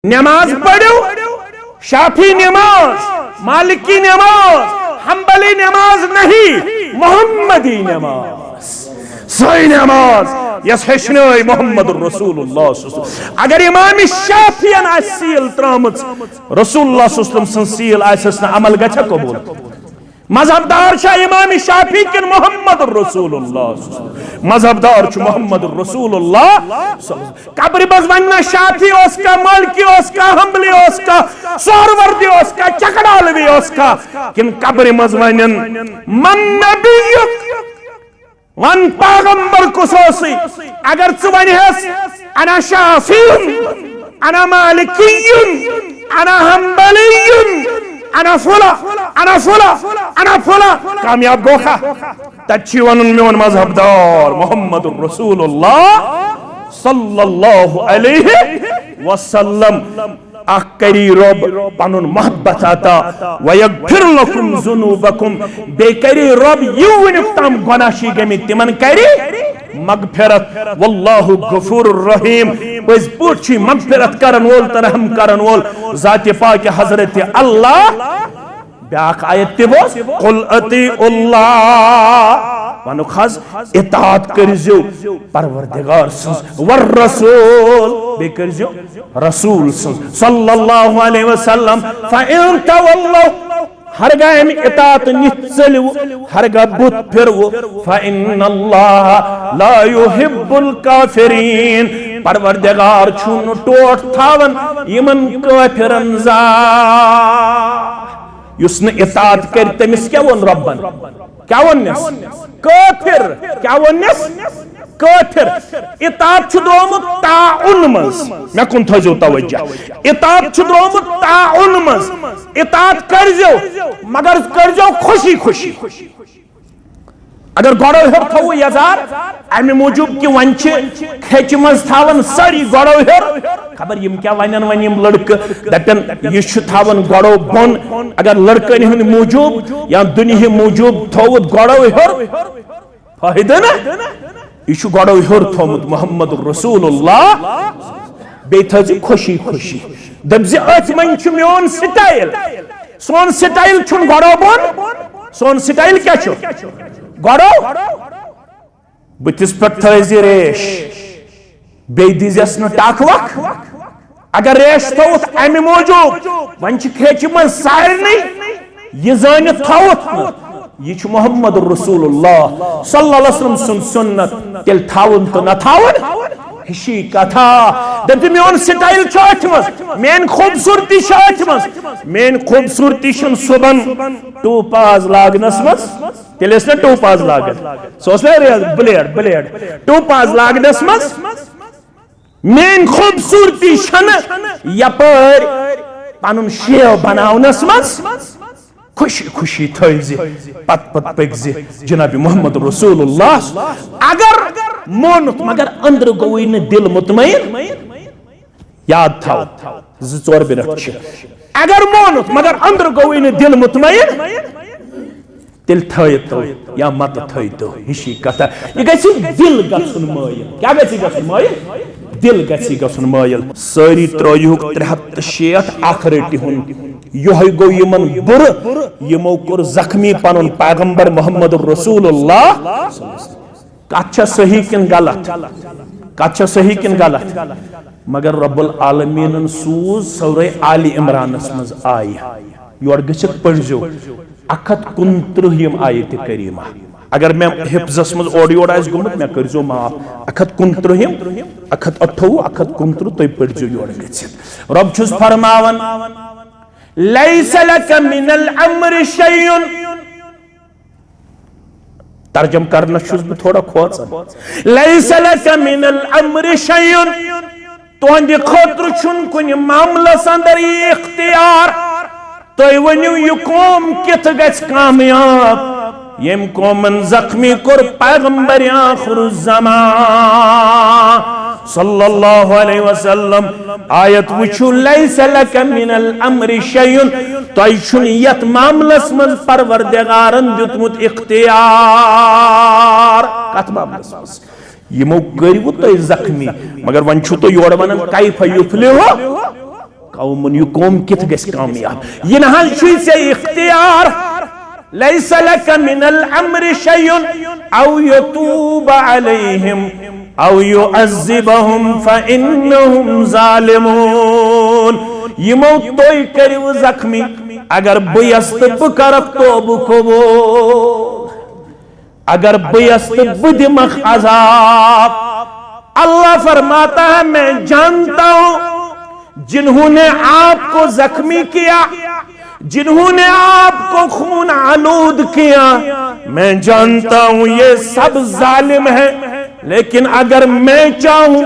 नमाज पढ़ो, शाफी नमाज, मालिकी नमाज, हम्बली नमाज नहीं, मोहम्मदी नमाज, सही नमाज यस हेचन मोहम्मद रसूलुल्लाह। अगर इमाम शाफियन सील त्रमच रसूलुल्लाह सल्लल्लाहु सील आसस न अमल गछ कबूल। मजहबदार इमाम शाफी किन मोहम्मद रसूलुल्लाह, मजहबदार मोहम्मद रसूलुल्लाह। कब्र बस वन्ना शाफी उसका, मालिकी उसका, हम्बली उसका, सोहरवर्दी उसका, चकड़ालवी उसका, किन कब्र मज वन्न मन नबियुक, वन पैगंबर कुसोसी। अगर च वनहस अना शाफियुन, अना मालिकियुन, अना हम्बलियुन, अना फुला, अना फुला, अना फुला, कामयाब गोखा। तच्ची वनुन मेवन मजहबदार मोहम्मद रसूलुल्लाह सल्लल्लाहु अलैहि वसल्लम। अकरी रब पनुन मोहब्बत अता वयगफिर लकुम जुनूबकुम, बेकरी रब युवनिक तम गुनाशी गमि तिमन करी मगफिरत। वल्लाहु गफूरुर रहीम, पज पुछि मगफिरत करन वोल तरहम करन वोल जाते पाक हजरत अल्लाह। ब्याक आयत तिबोस कुल अतिउल्लाह, वनु खज इताअत करजो परवरदिगार सस वर रसूल, बे करजो रसूल सस सल्लल्लाहु अलैहि वसल्लम। फइन तवल्लु, हरगा हम इताअत निचलु, हरगा बुत फिरवु, फइन्नल्लाह ला युहिब्बुल काफिरीन, परवरदिगार छुन टोट थावन यमन काफिरन जा। युसने इताअत कर तमिस क्या वन रब्बन, क्या वनस काफिर, क्या वनस काफिर। इताअत छु द्रोमुत ताउन मज, मैं कुन थजो तवज्जो, इताअत छु द्रोमुत ताउन मज। इताअत करजो मगर करजो खुशी खुशी। अगर गड़ो हेर थो यजार अमे मूजूब कि वन खेच मज थावन सारी गड़ो हेर, खबर यम क्या वन वन यम लड़क दपन यह थावन गड़ो बोन। अगर लड़कन हंद मूजूब या दुनिया मूजूब थोत गड़ो हेर फायदा ना, यह गड़ो हेर थोमुत मोहम्मद रसूलुल्लाह। बे थज खुशी खुशी दपज अथ मन मोन स्टाइल, सोन स्टाइल छुन गड़ो बोन, सोन स्टाइल क्या गड़ो बुतिस पे थज रेश, बे दिजस न टक वक। अगर रेश थोत अमे मूजूब वन खेच मन सारनी यह जान थोत यह मोहम्मद रसूलुल्लाह सल्लल्लाहु अलैहि वसल्लम सुन सुन्नत, तेल थावन तो न थावन हिशी कथा। दप मोन स्टाइल अथमस, मेन खूबसूरती अथमस, मेन खूबसूरती सुबन टूपाज लागनस मज, तेल ना टूपाज लागन सोस ब्लेड ब्लेड टूपाज लागनस मज। मेन खूबसूरती यपर पनुन शेव बनावनस मज। खुशी खुशी थज पत पत पकज जनाब मोहम्मद रसूलुल्लाह। अगर मोनुत मगर अंदर गोई न दिल मुतमईन, याद थाओ जोर मिनट। अगर मोनुत मगर अंदर गोई न दिल मुतमईन, तिल थो या मत थो हिशी कथा। यह गि दिल गन मायल, क्या गन मायल, दिल गन मायल। सारी त्रोयुक 360 अख रटि हुन यह गो यमन बुर, यमो कोर जख्मी पनुन पैगंबर मोहम्मद रसूलुल्लाह। कथ सही किन गलत, कथ सही किन गलत, मगर रब्बुल आलमीन सूज सूरह आली इमरानस मज आय योर गछित पढ़जो 129 आयत करीमा। अगर मैं हिफ्जस मज ओड योड आस गुमत मैं करजो माफ। 129 128 129 तुम पढ़जो योड गछित। रब छुस फरमावन लैस लक मिनल अम्र शैउन, तर्जम करना छुस बह थोड़ा खोचन। लैस लक मिनल अम्र शैउन, तुहंद खतर छुन कुन मामलस अंदर इख्तियार। तुम वनु यह कौम कित गछ कामयाब यम कौमन जख्मी कोर पैगंबर आखिरुज़्ज़मान सल्लल्लाहु अलैहि वसल्लम। आयत वुचु लैस लक मिनल अम्रि शैउन, तुम छुन यत मामलस मज परवरदिगारन दितमुत इख्तियार। कत मामलस मज यमो करवु तुम जख्मी, मगर वन छु तो योर वनन कैफ युफ्लिहु कौमुन यह कौम कित गस कामयाब यह ना से इख्तियार लैस लक मिनल अम्र शैउन औ यतूब अलैहिम औ युअज़्ज़िबहुम फइन्नहुम ज़ालिमून यमो तोय करिव जख्मी अगर बयस तो बह कर तौब कबूल अगर बयस तो बह दिमख अज़ाब अल्लाह फरमाता है मैं जानता हूं जिन्होंने आपको जख्मी किया जिन्होंने आपको खून आलूद किया मैं जानता हूं ये सब जालिम है लेकिन अगर मैं चाहूं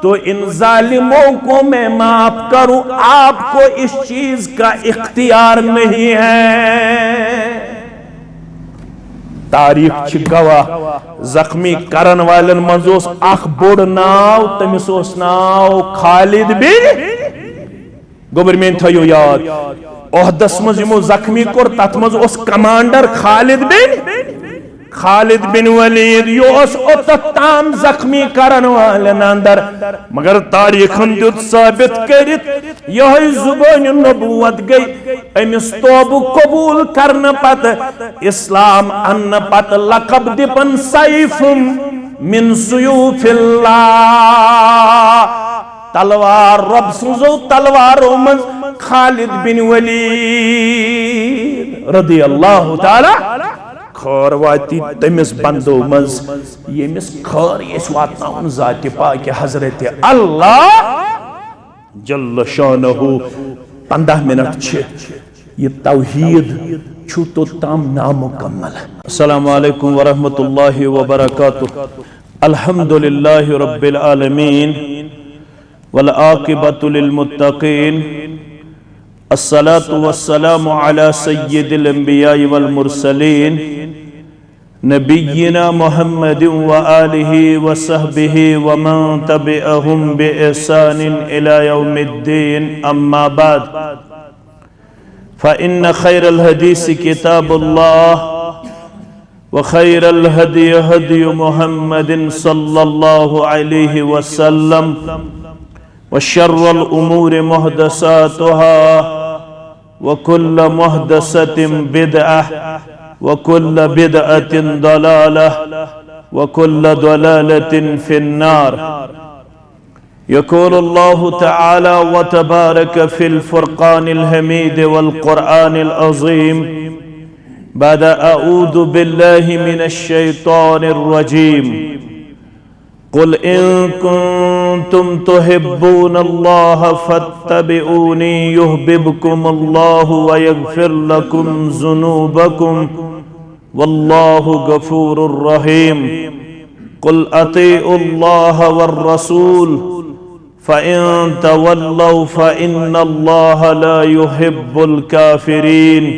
तो इन जालिमों को मैं माफ करूं आपको इस चीज का इख्तियार नहीं है तारीख गवाह जख्मी करन वालन मज अख बोड़ नाव तमिस नाव खालिद बिन गोबरमेंट थयो याद ओहदस मज यमो जख्मी कोर तथ मज कमांडर खालिद बिन वलीद योत ताम जख्मी करन वालन अंदर मगर तारीखन दुत साबित करित यह जुबान नबूवत गई अमिस तौबु कबूल करन पत इस्लाम अन्न पत लकब दिपन सैफुम मिन सुयूफिल्लाह तलवार रब सुजो तलवारों मज खालिद बिन वलीद रदी अल्लाह ताला खर वाती तमिस बंदो मज यमिस खर यस वातनाउन जाति पाक हजरत अल्लाह जल्ल शानहु 15 मिनट छ ये तौहीद छु तो ताम नामुकम्मल अस्सलामु अलैकुम व रहमतुल्लाहि व बरकातुहू अल्हम्दुलिल्लाहि रब्बिल आलमीन वल आकिबतु लिल मुत्तकीन अस्सलातु वस्सलामु अला सय्यिदिल अंबिया वल मुरसलीन नबिय्यिना मुहम्मदिन व आलिहि व सहबिहि व मन तबिअहुम बि इहसानिन इला यौमिद्दीन अम्मा बाद फ़इन्न खैरल हदीस किताबुल्लाह व खैरल हदी हदी मुहम्मदिन सल्लल्लाहु अलैहि वसल्लम व शर्रल उमूर मुहदसातुहा व कुल्ल मुहदसतिन बिदअह व कुल्ल बिदअतिन दलालह व कुल्ल दलालतिन फिन्नार यक़ूल अल्लाहु तआला व तबारक फिल फुरक़ानिल हमीद वल क़ुरआनिल अज़ीम बाद अऊज़ु बिल्लाहि मिनश शैतानिर रजीम कुल इन कुंतुम तुहिब्बूनल्लाह फत्तबिऊनी युहब्बिबकुमुल्लाहु व यग़फिर लकुम ज़ुनूबकुम वल्लाहु गफ़ूरुर रहीम कुल अतीउल्लाह वर रसूल फ़इन तवल्लौ फ़इन्नल्लाह ला युहिब्बुल काफ़िरीन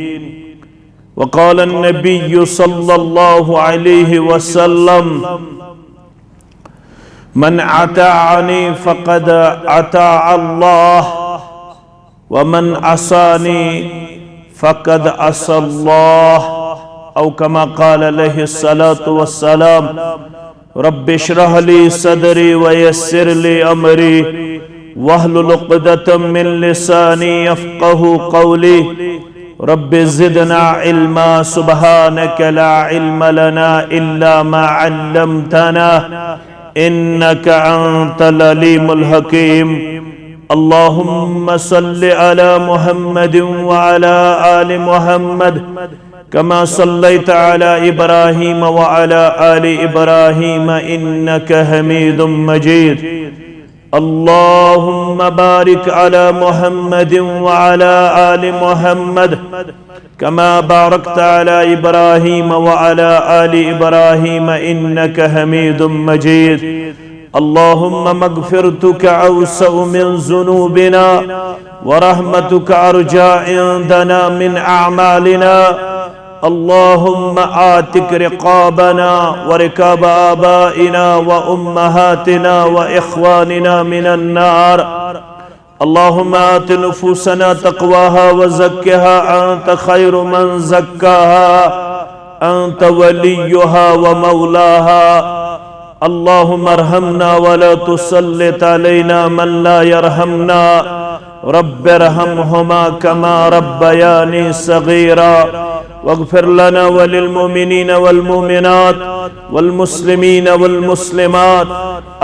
वक़ाल अन्नबिय्यु सल्लल्लाहु अलैहि वसल्लम मन अताअनी फ़क़द अता अल्लाह व मन असानी फ़क़द असल्लाह औ कमा क़ाल अलैहिस्सलातु वस्सलाम रब्बि इश्रह ली सदरी व यस्सिर ली अमरी वहलुल उक़दतम मिन लिसानी यफ़क़हू क़ौली रब्बि ज़िदना इल्मा सुब्हानक ला इल्म लना इल्ला मा अल्लमतना इन्नका अंतल अलीमुल हकीम अल्लाहुम्मा सल्लि अला मुहम्मदिन व अला आलि मुहम्मद कमा सल्लैता अला इब्राहीम व अला आलि इब्राहीम इन्नका हमीदुम मजीद अल्लाहुम्मा बारिक अला मुहम्मदिन व अला आलि मुहम्मद कमा बारकता अला इब्राहीम व अला आलि इब्राहीम इन्नका हमीदुम मजीद अल्लाहुम्मा मग़फ़िरतुका अवसअ मिन ज़ुनूबिना व रहमतुका अर्जा इंदना मिन अअमालिना अल्लाहुम्मा आतिक रिक़ाबना व रिक़ाब आबाइना व उम्महातिना व इख़वानिना मिनन नार अल्लाहुम्मा आति नुफूसना तक़वाहा व ज़क्किहा अंत खैरु मन ज़क्काहा अंत वलियुहा व मौलाहा अल्लाहुम्मा अरहमना व ला तुसल्लित अलैना मन ला यरहमना रब्बिरहमहुमा कमा रब्बयानी सगीरा वगफिर लना वलिलमुमिनीन वलमुमिनात वलमुस्लिमीन वलमुस्लिमात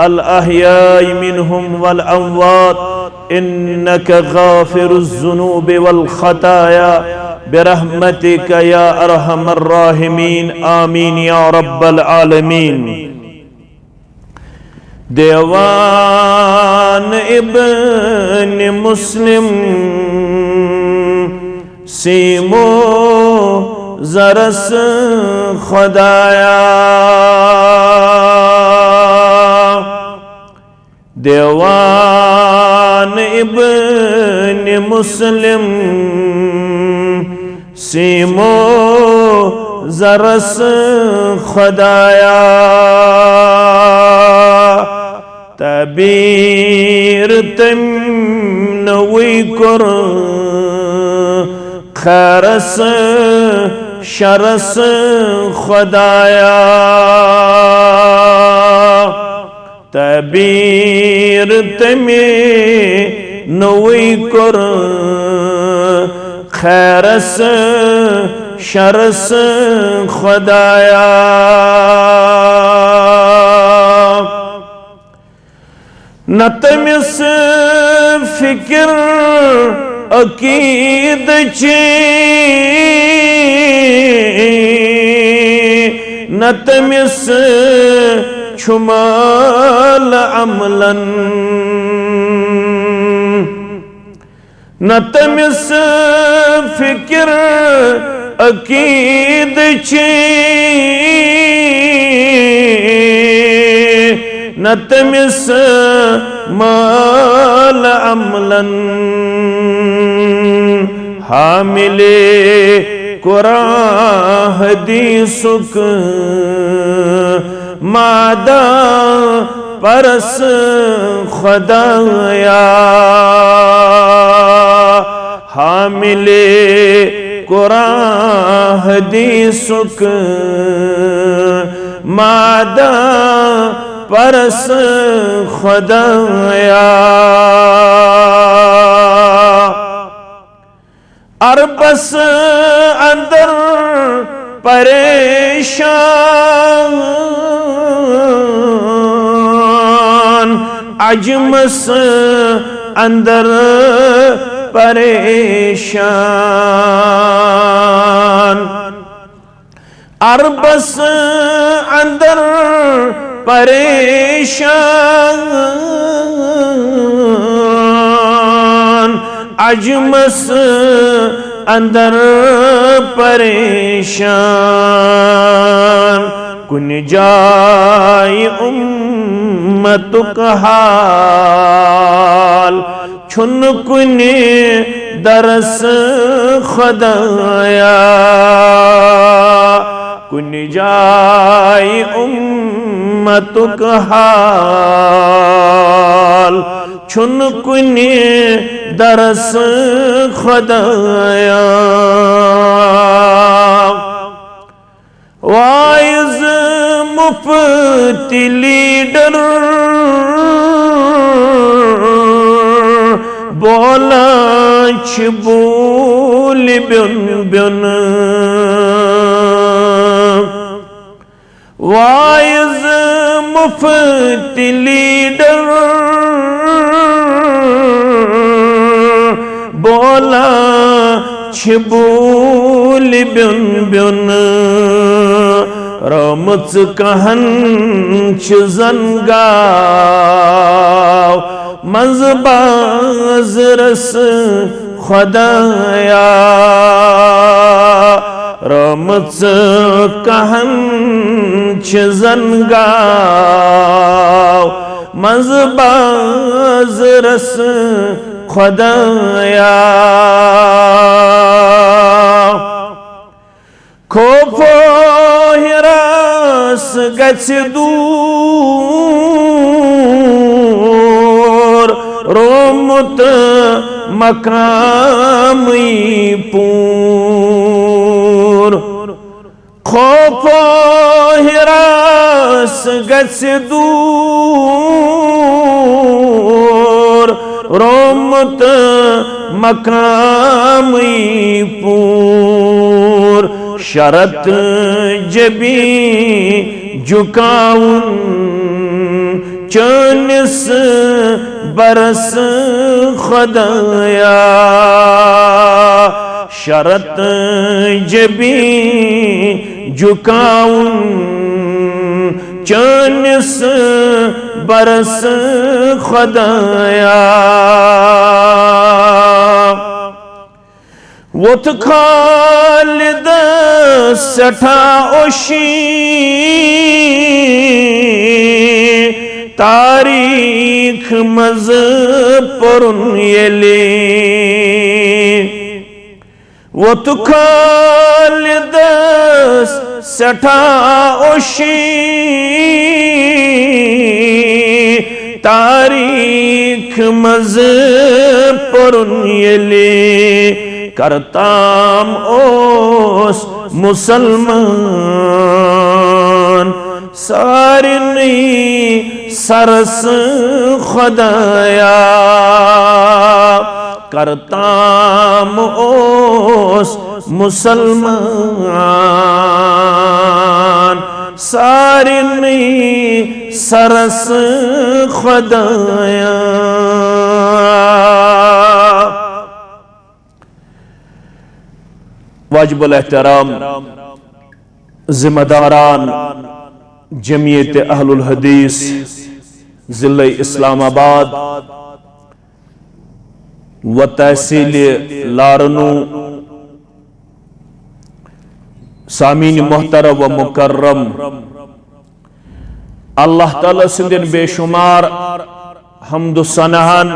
अल अहयाई मिनहुम वल अमवात इन्नका गाफिरुज़ ज़ुनूबि वल खताया बिरहमतिका या अरहमर राहिमीन आमीन या रब्बल आलमीन। देवान इब्न मुस्लिम सीमो जरस खुदाया देवान इब्न मुस्लिम सीमो जरस खुदाया तबीर तम नवी कुर खरस शरस खुदाया तबीर तमे नवी कुर खरस शरस खुदाया न तमिस फिक्र अकीद ची न तमिस छुमाल अमलन न तमिस फिक्र अकीद ची न तमिस माल अमलन हामिले कुरान हदीसुक मादा परस खुदाया हामिले कुरान हदीसुक मादा परस खुदाया अरबस अंदर परेशान अजमस अंदर परेशान अरबस अंदर परेशान अजमस अंदर परेशान कुन जाय उम्मतुक हाल छुन कुन दरस खुदाया कुन जाय उम्मतुक हाल छुन कुन दरस खुदाया वाइज मुफ्ती लीडर बोला बोल ब्युन ब्युन वाइज मुफ्ती लीडर बोला बोल ब्युन ब्युन रमच कहन जनगाव मजबाज रस खुदाया रमच कहन जनगाव मजबाज रस खुदाया खोफो हिरास गच दूर रोमुत मकामी पूर खोफो हिरास गच दूर रोमत मकामी पूर शरत जबी झुकाउन चनिस बरस खुदाया शरत जबी झुकाउन चनिस बरस खुदाया वो तो खालिद सठा ओशी तारीख मज पुरुन येले वो तो खालिद सठा ओशी तारीख मज पुरुन येले करताम ओस मुसलमान सारिनी सरस खुदाया करताम ओस मुसलमान सारिनी सरस खुदाया वाजिबुल एहतराम जिम्मेदारान जमीयत अहलुल हदीस जिले इस्लामाबाद व तहसील लारनू सामीन मोहतरम व मुकर्रम अल्लाह ताला सिंदिन बेशुमार हम्दु सनाहन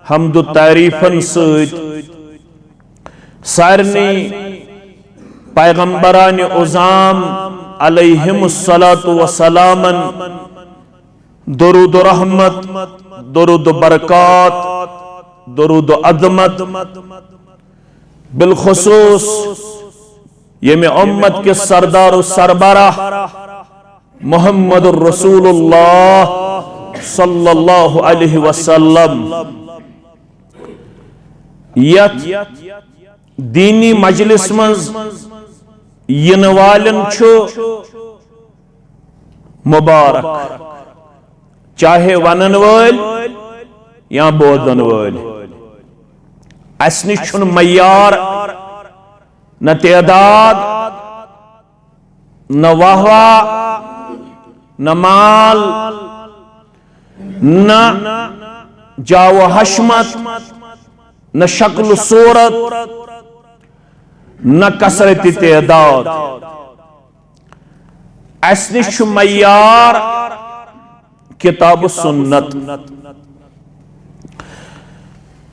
हम्दु तारीफन सत सारनी पैगंबरान उज़ाम अलैहिमुस्सलातु वस्सलामन दरूद रहमत दरूद बरकत दरूद अज़मत बिलखुसूस यमे उम्मत के सरदार सरबराह मुहम्मदुर रसूलुल्लाह सल्लल्लाहु अलैहि वसल्लम यत दीनी मजलिस मज यिन वालन छु मुबारक चाहे वनन वल या बोदन वल अस निश छुन मयार न तेदाद न वाहवा न माल न जाव हशमत न शक्ल सूरत न कसरत तेदाद अस निश मयार किताब सुन्नत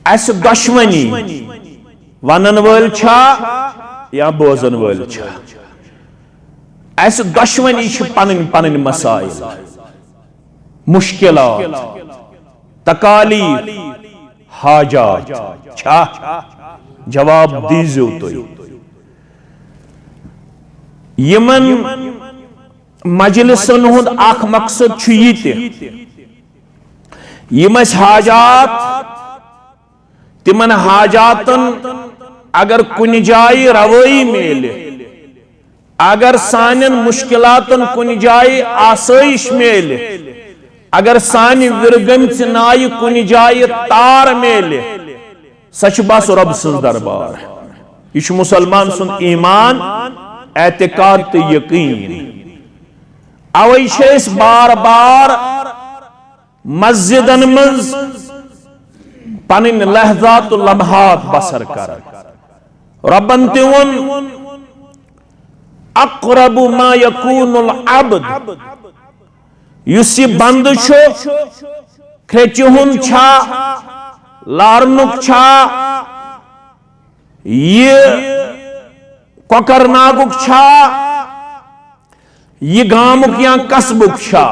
अस दुश्मनी वनन वल छा या बोजन वल छा अस दुश्मनी पन पन मसाइल मुश्किलात तकालीफ हाजात छा जवाब दीजियो तो यमन मजलिसन हुंद आख मकसद छु यिते यम हाजात तिमन हाजातन अगर कुन जाय रवई मेले अगर सानन मुश्किलातन कुन जाय आसाइश मेले अगर सान विरगम नाय कुन जाय तार मेले सच बस रब सुन दरबार यह मुसलमान सुन ईमान एतकाद तो यकीन अवै बार बार मस्जिदन मज पन लहजात लम्हात बसर कर रबन तिवन अक़रबु मा यकूनुल अब्द युस बंद खेचुन छा लारनुक छा ये कोकरनागुक छा ये गामुक या कस्बुक छा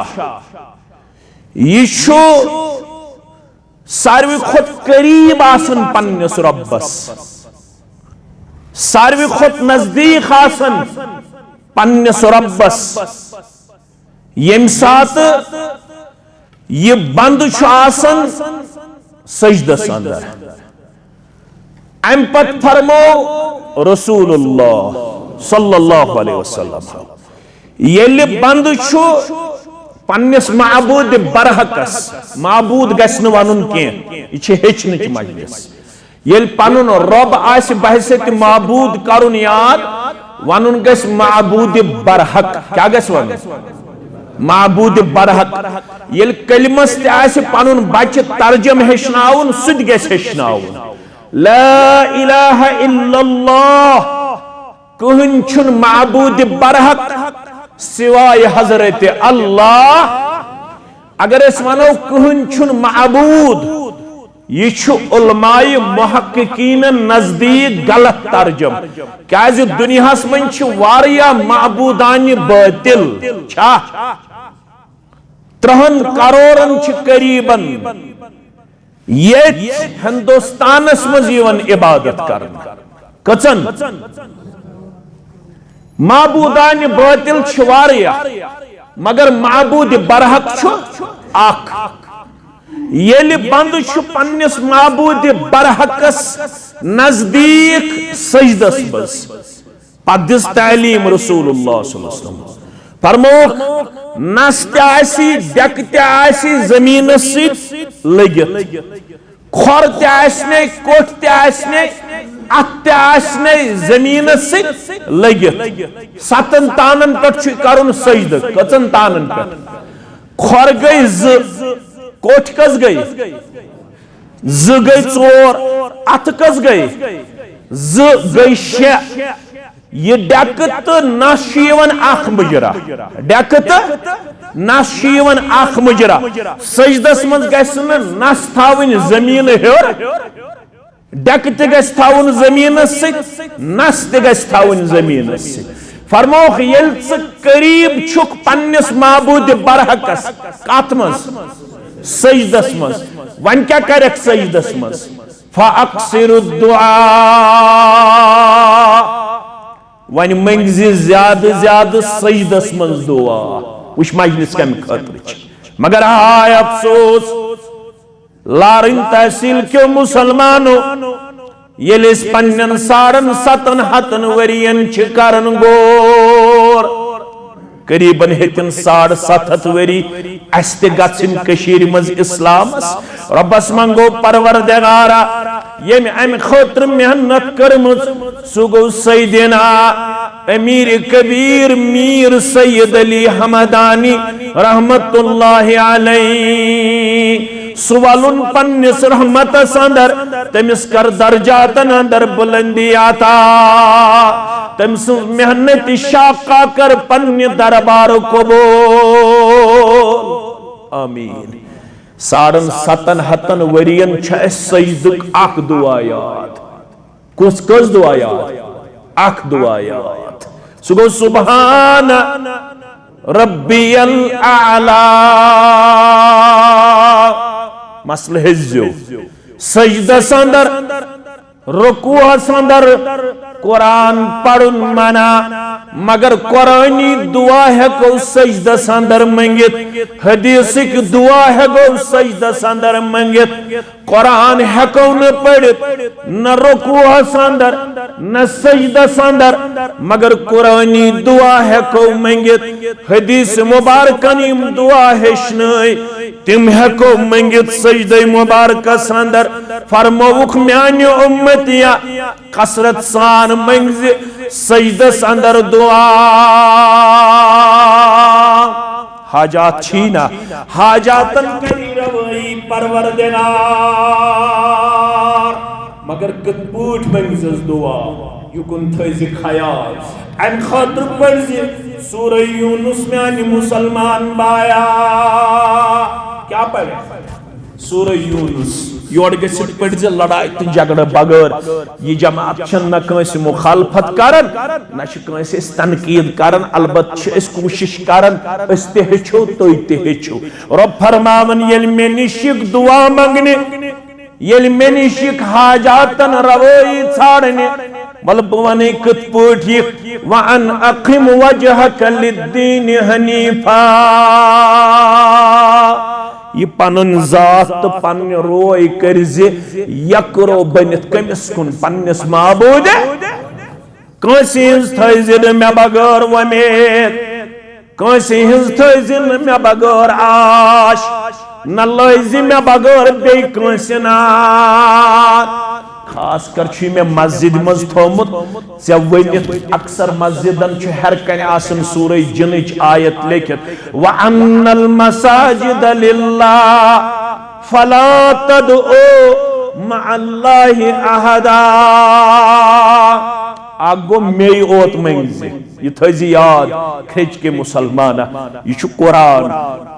ये सारवी खुद करीब आसन पन्नस रब्बस सारवी खुद नजदीक आसन पन्नस रब्बस यम सात ये बंद आसन सजदस अंदर। अम पत फरमो रसूलुल्लाह सल्लल्लाहु अलैहि वसल्लम येले बंद छु पन्निस माबूद बरहकस माबूद गस्न वनुन के ये हेचन मजलिस येल पनुन रब आस बहसत माबूद करुन याद वनुन गस माबूद बरहक क्या गस वन माबूद बरहक येल कलिमस ते आस पनुन बच्चे तर्जम हेचनाउन सुद गस हेचनाउन ला इलाहा इल्लल्लाह कहन छुन माबूद बरहक सिवाय हजरत अल्लाह। अगर इस वनो कहन छुन माबूद ये उलमाए मुहक्किकीन नजदीक गलत तर्जम क्या दुनिया मन वारिया माबूदान बातिल 3 करोड़न करीबन ये हिंदुस्तान मज इबादत कर कचन माबूदान बातिल वारिया मगर माबूद बरहक आख येल बंद पन्निस माबूद बरहकस नजदीक सजदस बस पदिस तालीम रसूलुल्लाह सल्लल्लाहु अलैहि वसल्लम फरमोख नस तासी डक तासी जमीन से लगित खोर तासने कोठ तासने अत तासने जमीन से लगित 7 तानन पे करुन सजद कचन तानन पे खोर गई कोठ कस गई ज गई 4 अत कस गई ज गई 6 ये डकत नाशीवन आख मुजरा डकत नाशीवन आख मुजरा सजदस मन गसन नस थावन जमीन हेर डकत गस थावन जमीन से नस ते गस थावन जमीन से फरमोख येल करीब छुक पन्निस माबूद बरहकस कत मज सजदस मज वन क्या करक सजदस मज फअक्सिरु दुआ वन मंगजी ज्यादा सजदस मज दुआ उस मजलिस कम खतर मगर हाय अफसोस लारिन तहसील क्यों मुसलमानों ये पन्न 7.5 वरियन करन गोर करीबन हेतन 7.5 वरी अस ते गछिन कशीर मज इस्लामस रब्बस मंगो परवरदिगारा यम अम खतर मेहनत करमज सु गो सैयदना अमीर कबीर मीर सैयद अली हमदानी रहमतुल्लाहि अलैहि सुवालुन पन्निस रहमत अंदर तमिस कर दर्जातन अंदर बुलंदी आता तमिस मेहनत शाका कर पन्नि दरबार को बोल आमीन। 7.5 वरियन सजदुक अख दुआ याद कुछ दुआ याद अख दुआ याद सुगो सुबहान रब्बियल आला मसल हेजो सजदा संदर रुकू संदर कुरान पढ़ुन मना मगर कुरानी दुआ है को सजदा संदर मंगित हदीसिक दुआ है को सजदा संदर मंगित कुरान है को न पढ़ न रुकू संदर न सजदा संदर मगर कुरानी दुआ है को मंगित हदीस मुबारकनी दुआ है शनई तिम है को मंगित सजदा मुबारक संदर फरमोख म्यान्यो उम्मतिया कसरत सान मंग सजदस अंदर दुआ हाजात छीना हाजातन करी रवई परवरदिगार मगर कतबूट मंगजस दुआ युकुन थैज खयाल अन खातिर पढ़ सूरह यूनुस में आनी मुसलमान बाया क्या पढ़े सूरह यूनुस योड़ गसित पढ़ लड़ाई तो झगड़ा बगैर ये जमात न कंस मुखालफत करन न कंस तनकीद करन अलबत कोशिश करन ते हेचो तो ते हेचो रब फरमावन येल मे निशिक दुआ मंगने येल मे निशिक हाजातन रवोई छाड़ने मतलब वने कत पोठी वन अक़िम वजहक लिद्दीन हनीफा ये पन जात तो पन रोय कर यकरो बनित कमिस कुन पन्निस माबूद कंसी थजिन मे बगैर वमेद कंसी थजिन मे बगैर आश न लज मे बगैर बे कंसी नार खास कर मे मस्जिद मज थोमुत ऐ वनित अक्सर मस्जिदन हर कन आसन सूरह जिन्नच आयत लिखित व अन्नल मसाजिद लिल्लाह फला तदउ मअल्लाहि अहदा आगो मे ओत मंगजे ये थजी याद खिच के मुसलमान यह कुरान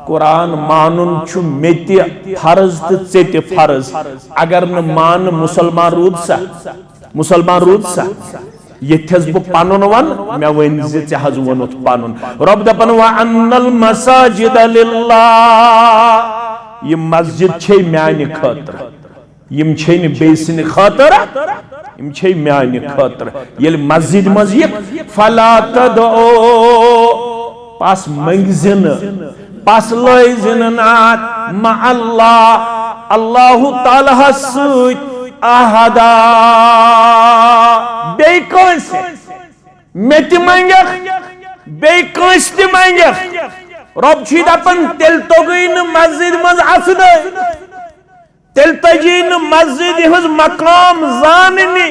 कुरान मानुन छु मेति फर्ज तो चेति फर्ज अगर न मान मुसलमान रूद सा यथस बह पनुन वन मे वन ज़े हज वोनुत पनुन रब दपन व अन्नल मसाजिद लिल्लाह ये मस्जिद छे म्यानि खतर यम छे न बेसिन खतर यम छे म्यानि खतर येल मस्जिद मस्जिद फला तदउ पास मंगजिन पास लयजिन नात मा अल्लाह अल्लाहु ताला सत अहदा बे कंस मे ति मंगख बे कंस ति मंगख रब छी दपन तेल तोगई न मस्जिद मज असन तेल तजी न मस्जिद हज मकाम जाननी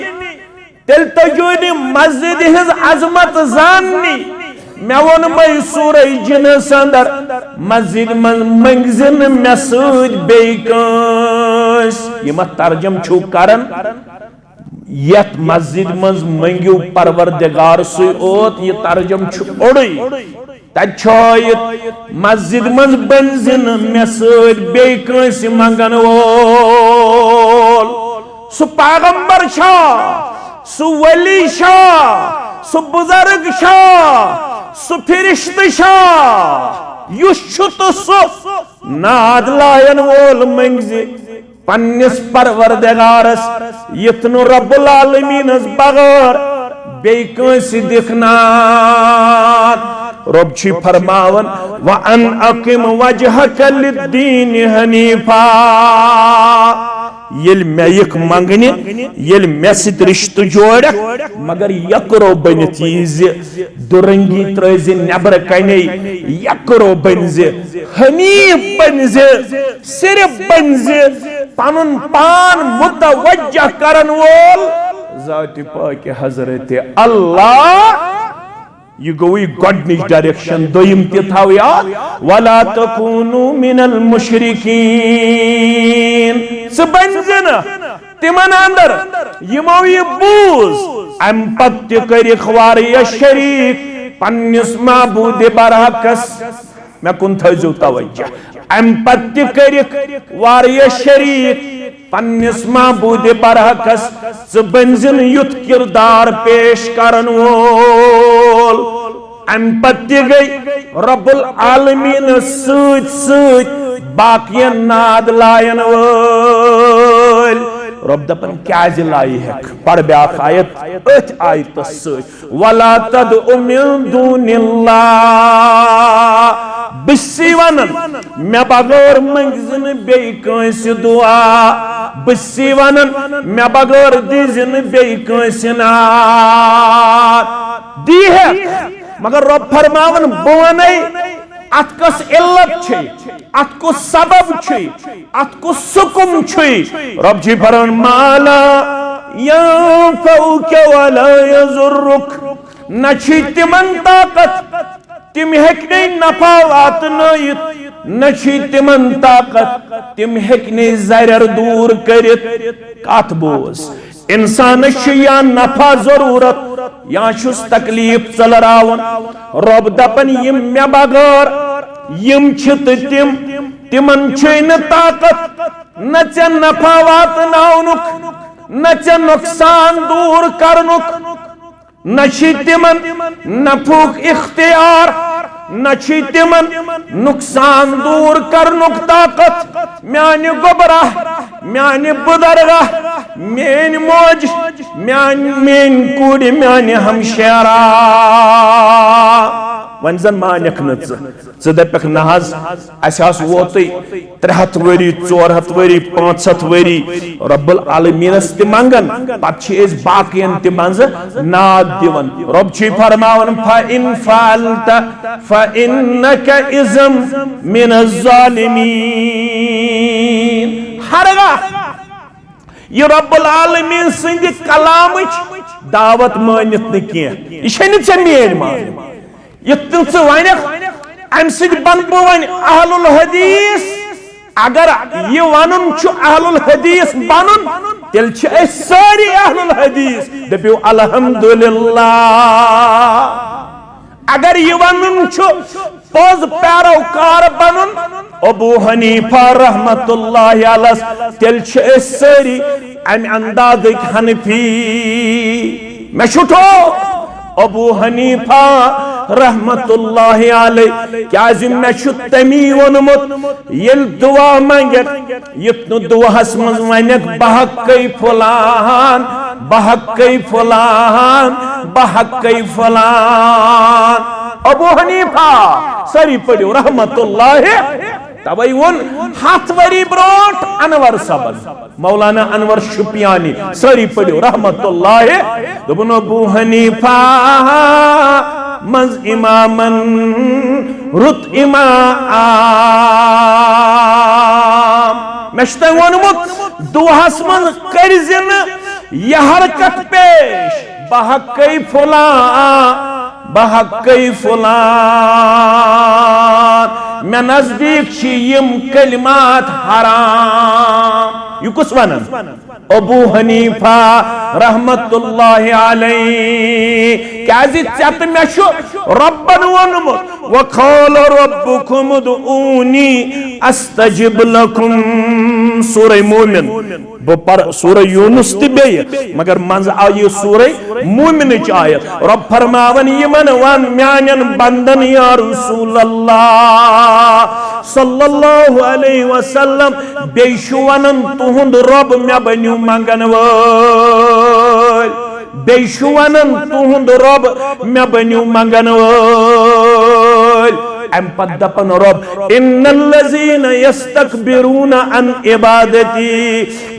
तेल तजो न मस्जिद हज अजमत जाननी मे वोन मई सूरह जिन्नस अंदर मस्जिद मज मंगजिन मे सत बे कंस यह तर्जम छु करन यत मस्जिद मज मंगियो परवरदिगार से ओत ये तर्जम छु ओड़ई तछायत मस्जिद मज बंजिन मे सत बे कंस मंगन वोल सु पैगंबर छा सु वली छा सु बुजुर्ग छा सु फिरिश्त छा युस छु तो सु नाद लायन वोल मंगजे पन्निस परवरदिगारस यतनु रब्बुल आलमीनस बगैर बे कंस दिखनात रब छी फरमावन व अन अकिम वजहक लिद्दीन हनीफा येल मे यक मंगने येल मे सित रिश्त जोड़क मगर यकरो बनित यीजे दुरंगी त्रैजे नबर कने यकरो बनजे हनीफ बनजे सिर्फ बनजे पनुन पान मुतवज्जह करन वोल जाति पाक हजरत अल्लाह यह गई गडनिच डायरेक्शन दोयम ते थाव याद वला तकूनु मिनल मुशरिकीन सबंजन तिमन अंदर यमो ये बूज अम पत्य करिख वारिया शरीक पन्निस माबूद बरहकस मैं कुन थजो तवज्जो अम पत्य करिख वारिया शरीक पन्निस माबूद बरहकस सबंजन युत किरदार पेश करन वोल अम पत्य गई रब्बुल आलमीन सत सत बाकियन नाद लायन वोल रब दपन क्या लाई है पढ़ ब्याख आयत अथ आयत सत वला तदउ मिन दूनिल्लाह बिस्सी वनन मे बगैर मंगजिन बे कंस दुआ बिस्सी वनन मे बगैर दिजिन बे कंस नात दी है मगर रब फरमावन बोने अत कस इल्लत छे अत को सबब छे अत को सुकुम छे रब जी फरमान माला यंफउक वला यजुरुक नछी तिमन ताकत तिम हेकने नफा वातनयित नछी तिमन ताकत तिम हेकने जरर दूर करित कत बोस इंसान या नफा जरूरत या शुस तकलीफ चलरावन रब दपन यम मे बगैर यम छित तिमन न ताकत न चे नफा वातनाउनुक न चे नुकसान दूर करनुक न तिमन नफुक इख्तियार न तिमन नुकसान दूर करनुक ताकत म्यानि गोबरा म्यानि बुदरगा मेन मोज मेन कुड़ म्यानि हमशेरा वन जन मानक ज दपक नहज अस वोत 300 वरी 400 वरी 500 वरी रब्बुल आलमीनस त मंगन पत बाकियन त मंज नाद दिवन रब छ फरमावन फ़इन फ़अलत फ़इन्नक इज़म मिनज़ ज़ालिमीन। हरगाह ये रब्बुल आलमीन सिंद कलामच दावत मानित न किया यह मेन मान युन वन अम बन वन अहलुल हदीस अगर यह वन अहलुल हदीस बन तेल सारी अहलुल हदीस दपो अल्हम्दुलिल्लाह। अगर यह वन पोज पैरोकार बन अबू हनीफा रहमतुल्लाहि अलैह तेल सारी अम अंदाज हनफी मे छुटो अबू हनीफा रहमतुल्लाहि अलैह क्या मे तमी वोनमुत येल दुआ मंगक युत दुआस मज वनक बहक्कै फलान बहक्कै फलान बहक्कै फलान। अबू हनीफा सारी पढ़ो रहमतुल्लाहि तवै वोन 7 वरी ब्रोट अनवर सबन मौलाना अनवर शुपियानी सारी पढ़ो रहमतुल्लाहि दोपन अबू हनीफा मज इमामन रुत इमाम मे वोनमुत दुआस मज करजिन यह हरकत पेश बहक्कै फलान बहक्कै फलान मे नजदीक यम कलिमात हराम यह कुस वन अबू हनीफा रहमतुल्लाहि अलैह क्या मे रब्बन वोनमुत वक़ाल रब्बुकुम उदऊनी अस्तजिब लकुम सूरह मोमिन पर सूरह यूनुस तबे मगर मंज आय सूरह मोमिन आयत रब फरमावन यमन वन म्यानन बंदन या रसूल अल्लाह सल्लल्लाहु अलैहि वसल्लम बेशुवनन तुहुंद रब मे बन्यु मंगन वल बेशुवनन तुहुंद रब मे बन्यु मंगन वल अम पद दपन रब इन्नल्लज़ीन यस्तकबिरून अन इबादती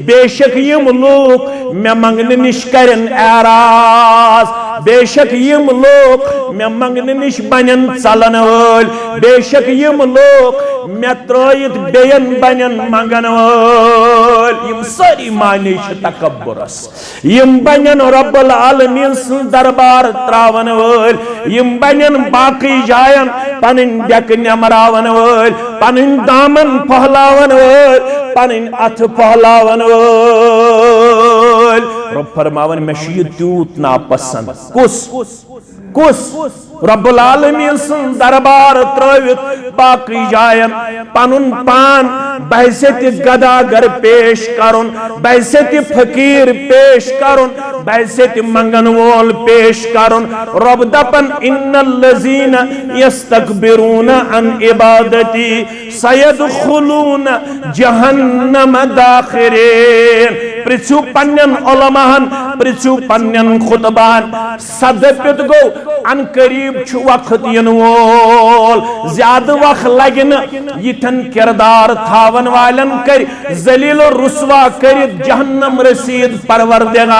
बेशक यम लोग मे मंगन निश करन एराज बेशक यम लोग मे मंगन निश बनन चलन वल बेशक यम लोग मे त्रयित बेयन बनन मंगन वल यम सारी माने तकब्बुरस यम बनन रब्बुल आलमीन सुन दरबार त्रावन वल यम बनन बाकी जायन पनिन बेक नमरावन वल पनिन दामन फहलावन वल पनिन अथ फहलावन वल रब फरमावन मे त्यूत नापसंद कुस कुस रब्बुल आलमीन सुन दरबार त्रवित बाकी जायन पनुन पान बहसत गदागर पेश करुन बहसत फकीर पेश करुन बहसत मंगन वोल पेश करुन रब दपन इन्नल्लज़ीन यस्तकबिरून अन इबादती सयदखुलून जहन्नम दाखिरीन। पृथ्वी पन्नन उलमाहन पृथ्वी पन्नन खुतबान सदपित गो अन करीब छु वक्त यन वोल ज्यादा वक्त लगन यिथन किरदार थावन वालन कर जलील और रुसवा कर जहन्नम रसीद परवरदिगार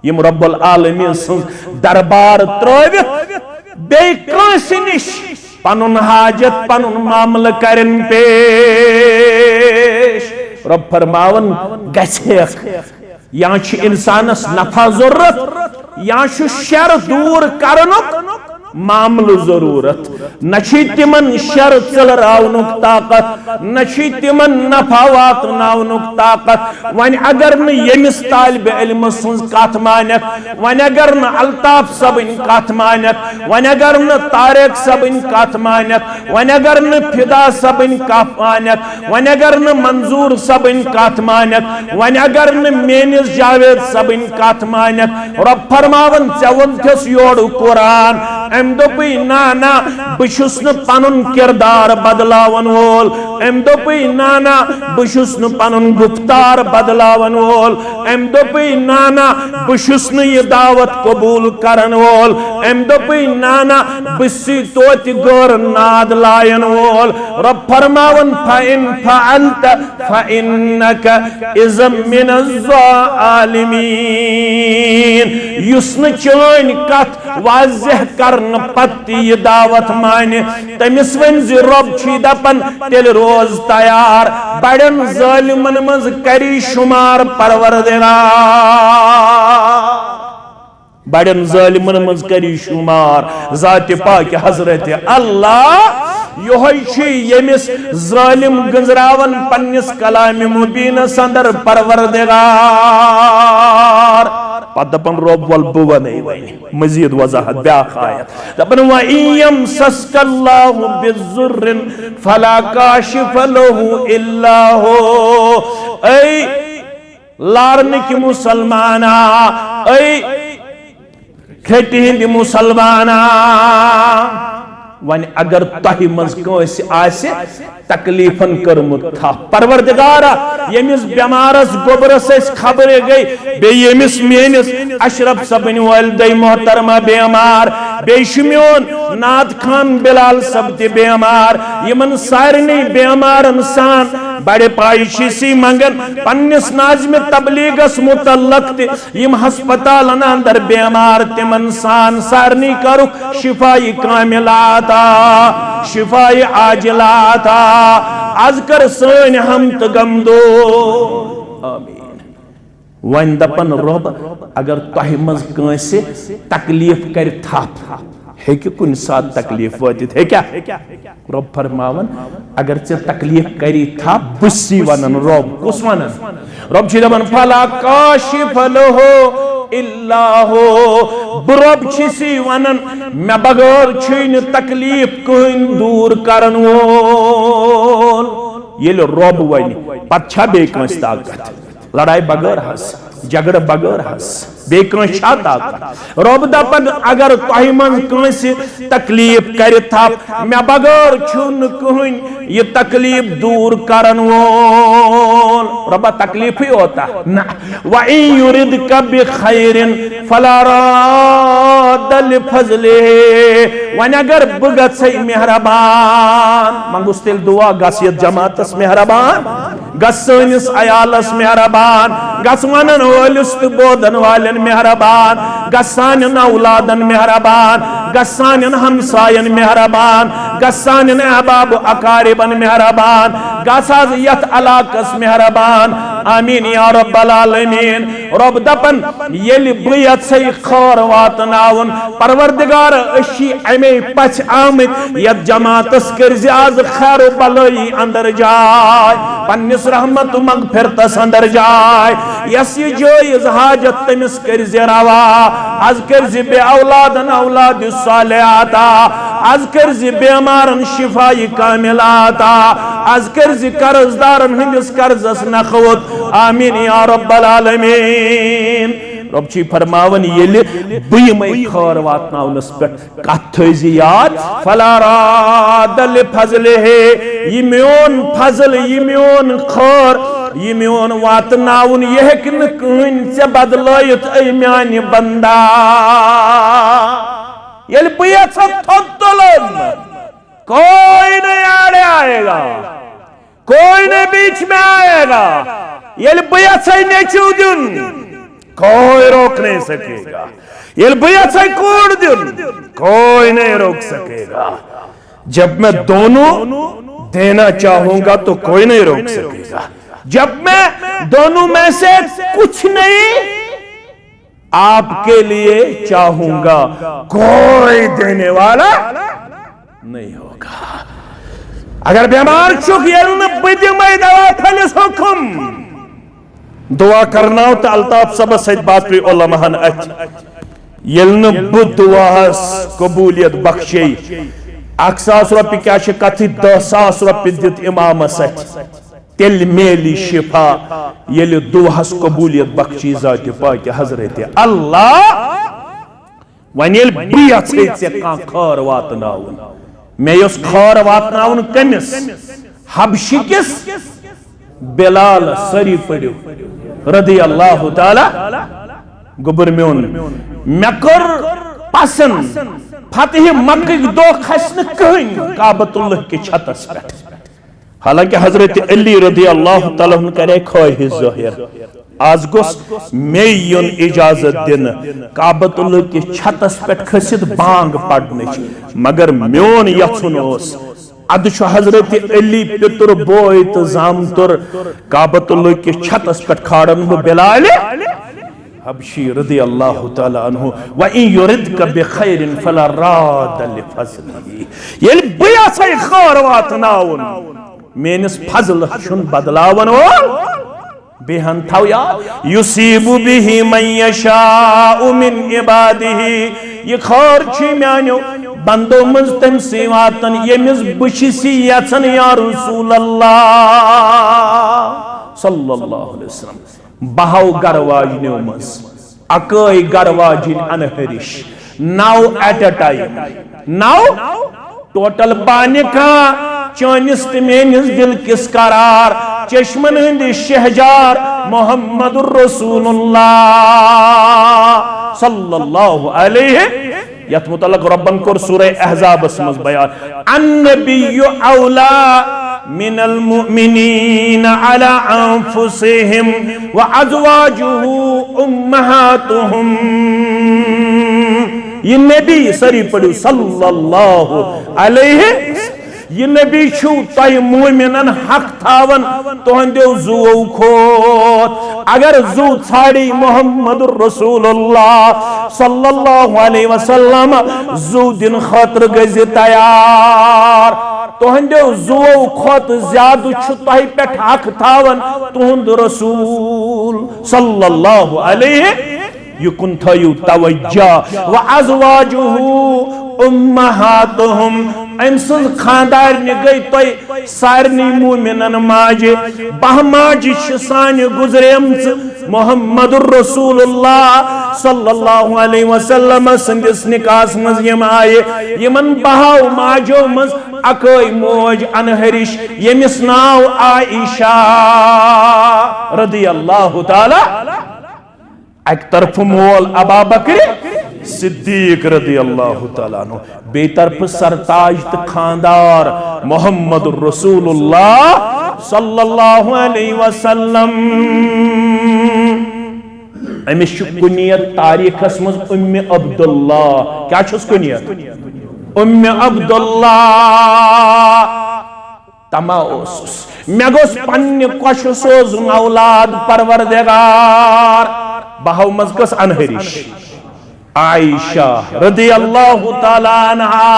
यम रब्बुल आलमीन सुन दरबार त्रवित बे कांस निश पनुन हाजत पनुन मामल करन पेश रब फरमावन गसेख या इंसानस नफा जरूरत या शर दूर करनुक मामल जरूरत न तिमन शर चलरावनुक ताकत न तिमन नफा वातनावनुक ताकत वन अगर न यमिस तालिब इल्म सुन कथ मानक वन अगर न अल्ताफ सबन कथ मानक वन अगर न तारिक सबन कथ मानक वन अगर न फिदा सबन कथ मानक वन अगर न मंजूर सबन कथ मानक वन अगर न मेनिस जावेद सबन कथ मानक रब फरमावन चवंथस योड़ कुरान अम दोपी ना ना बहुस न पनुन किरदार बदलावन वोल अम दोपी नाना बुशुस न पनुन गुफ्तार बदलावन वोल अम दोपी नाना बुशुस न ये दावत कबूल करन वोल अम दोपी नाना बिस्सी तोत गोर नाद लायन वोल रब फरमावन फाइन फअलत फइन्नक इज़म मिन ज़ालिमीन युस्न चैन कथ वाज़ह करन पत्ती ये दावत माने तमिस वन ज़ रब छी दपन तेल रोज तैयार बड़न ज़ालिमन मज करी शुमार परवरदिगार बड़न ज़ालिमन मज करी शुमार ज़ात पाक हज़रत अल्लाह यमिस ज़ालिम गंजरावन पन्निस कलाम मुबीन संदर परवरदिगार पदपन रब वल बुवने मजीद वजाहत ब्याख आयत दपन व इयम सस्कल्लाहु बिज़ुर्रिन फला काशिफ लहु इल्ला हु ऐ लारन की मुसलमाना ऐ खेती हिंद मुसलमाना वन अगर तह मज कसे तकलीफन करमुत था परवरदिगारा यमिस बेमारस गोबरस खबर गई बे यमिस मेनिस अशरफ सबन वालिदै मोहतरमा बेमार बेशुमियोन नाद खान बिलाल सब ते बेमार यमन सारनी बेमारन सान बड़े पायशी मंगन पन्निस नाज़्म तबलीगस मुतल्लक ते यम हस्पतालन अंदर बेमार तिमन सान सारनी करुक शिफाई कामिलाता शिफाई आजिलाता आज कर सन हम तो गम दो आमीन वन दपन रब अगर तह मज कंसे तकलीफ कर थप हेकि कुन साथ तकलीफ वातित है क्या रब फरमावन अगर चे तकलीफ करी था बुस्सी वनन रब कुस वनन रब छी दपन फला काशिफ लहु इल्ला हु रब छी वनन मे बगैर छिन तकलीफ कहीं दूर करन वोल ये रब वन पछा बे कंस ताकत लड़ाई बगैर हस झगड़ बगैर हस बे कंसा ताकत रब दपन अगर तह मन कंस तकलीफ कर थप मे बगैर छुन कहीं ये तकलीफ दूर करन वोल रबा तकलीफ ही होता ना व इन युरिदका बिखैरिन फला राद लिफज़लिहि वन अगर बगसै मेहरबान मंगुस तेल दुआ गसियत जमातस मेहरबान गसनिस अयालस मेहरबान गसवनन वलिस बोदन वालन मेहरबान गसान औलादन मेहरबान गसान हमसायन मेहरबान गसान अहबाब अकारिबन मेहरबान गसाज यत अलाकस मेहरबान आमीन या रब्बल आलमीन रब दपन येल बुयत से खौर वातनावन परवरदिगार अशी अमे पछ आमत यत जमातस करज आज खैर बलई अंदर जाय पन्निस रहमत मगफिरतस अंदर जाय यस जोय हाजत तमिस करज रवा आज करज बे औलादन औलाद सालिहाता आज करज बेमारन शिफाई कामिलाता आज करज कर्जदारन हंदिस कर्जस नखवत आमीन या रब्बल आलमीन रब छी फरमावन येले बुयमै खौर वातनावनस पे कथ थैजि याद फला राद लिफज़लिहि ये मेन फजल ये मेन खौर ये मेन वातनावन ये हेकिन कहीं से बदलयत ऐ म्यान बंदा येल बुया थोत्तलन कोई नहीं आड़े आएगा कोई नहीं बीच में आएगा येल बुया से नेचू दिन कोई रोक नहीं सकेगा ये भैया से कूड़ दिन कोई नहीं रोक सकेगा जब मैं दोनों देना चाहूंगा तो कोई नहीं रोक सकेगा जब मैं दोनों में से कुछ नहीं आपके लिए चाहूंगा कोई देने वाला नहीं होगा अगर बीमार चुक ये दवा थलिस हुक्म दुआ करना तो अल्ताफ सब सत बात पे उलमाहन ये दुआस कबूलियत बख्शे 1,000 रुपये क्या कथ 10,000 रुपये दित इमाम तेल मेली शिफा ये दुआस कबूलियत बख्शी जात पाक हजरत अल्लाह वन बह खर वातन मे खर वातन कमिस हबशी किस बिलाल सरी पड़ो रदी अल्लाह ताला गुबर म्योन मे कर पसंद फतेह मक्के दो खसन कहीं काबतुल्लाह के छतस पे। हालांकि हजरत अली रदी अल्लाह ताला करे ख्वाहिश ज़ाहिर आज गोस मे युन इजाजत दिन काबतुल्लाह के छतस पे खसित बांग पढ़ने मगर म्योन यथुन ओस अद हजरत अली पितर बोय तो जामतुर काबतुल्लाह के छतस पे खाड़न बिलाल हबशी रदी अल्लाह ताला अन्हु व इन युरिदका बिखैरिन फला राद लिफज़लिही येल बया सै खैर वातनाउन मेनिस फजल छुन बदलावन वोल बेहन थाव या युसीबु बिही मन यशाउ मिन इबादिही ये खैर छी म्यानो बंदो मज तमसी वातन यमिस बुशिसी यचन या रसूल अल्लाह सल्लल्लाहु अलैहि वसल्लम बहाव गरवाजनो मज अकई गरवाजिन अनहरिश now at a time now total पानी का चौनिस मेनिस दिल किस करार चश्मन हिंद शहजार मोहम्मदुर रसूलुल्लाह सल्लल्लाहु अलैहि यत मुतल्लक रब्बन कोर सूरह अहज़ाब मज बयान अन्नबिय्यु औला मिनल मुमिनीना अला अनफुसिहिम व अज़वाजुहु उम्महातुहुम ये नबी सरी पड़ो सल्लल्लाहु अलैहि ये नबी छु तय मोमिनन हक थावन तोहंदे जू खोत अगर जू छाड़ी मोहम्मदुर रसूलुल्लाह सल्लल्लाहु अलैहि वसल्लम जू दिन खातिर गज तैयार तोहंदे जू खोत ज्यादा छु तय पे हक थावन तुहंद रसूल सल्लल्लाहु अलैहि युकुन थयु तवज्जा व अज़वाजुहु उम्महातुहुम अमसन खानदार ने गई तो सारनी मोमिनन माजे बहमाजी सान गुजरेमच मोहम्मदुर रसूलुल्लाह सल्लल्लाहु अलैहि वसल्लम संदिस निकास मज यम आये यमन बहाव माजो मज अकई मोज अनहरिश यमिस नाव आइशा रदी अल्लाह ताला एक तरफ मोल अबा बकर सिद्दीक रदी अल्लाह ताला अन्हु बे तरफ सरताज खानदार मोहम्मदुर रसूलुल्लाह सल्लल्लाहु अलैहि वसल्लम अमिश कुनियत तारीखस मज उम्मे अब्दुल्लाह क्या छुस कुनियत उम्मे अब्दुल्लाह तमा ओसुस मे गोस पन्ने कोश सोजुन औलाद परवरदिगार बहाव मज कस अनहरिश आयशा रदी अल्लाह ताला अन्हा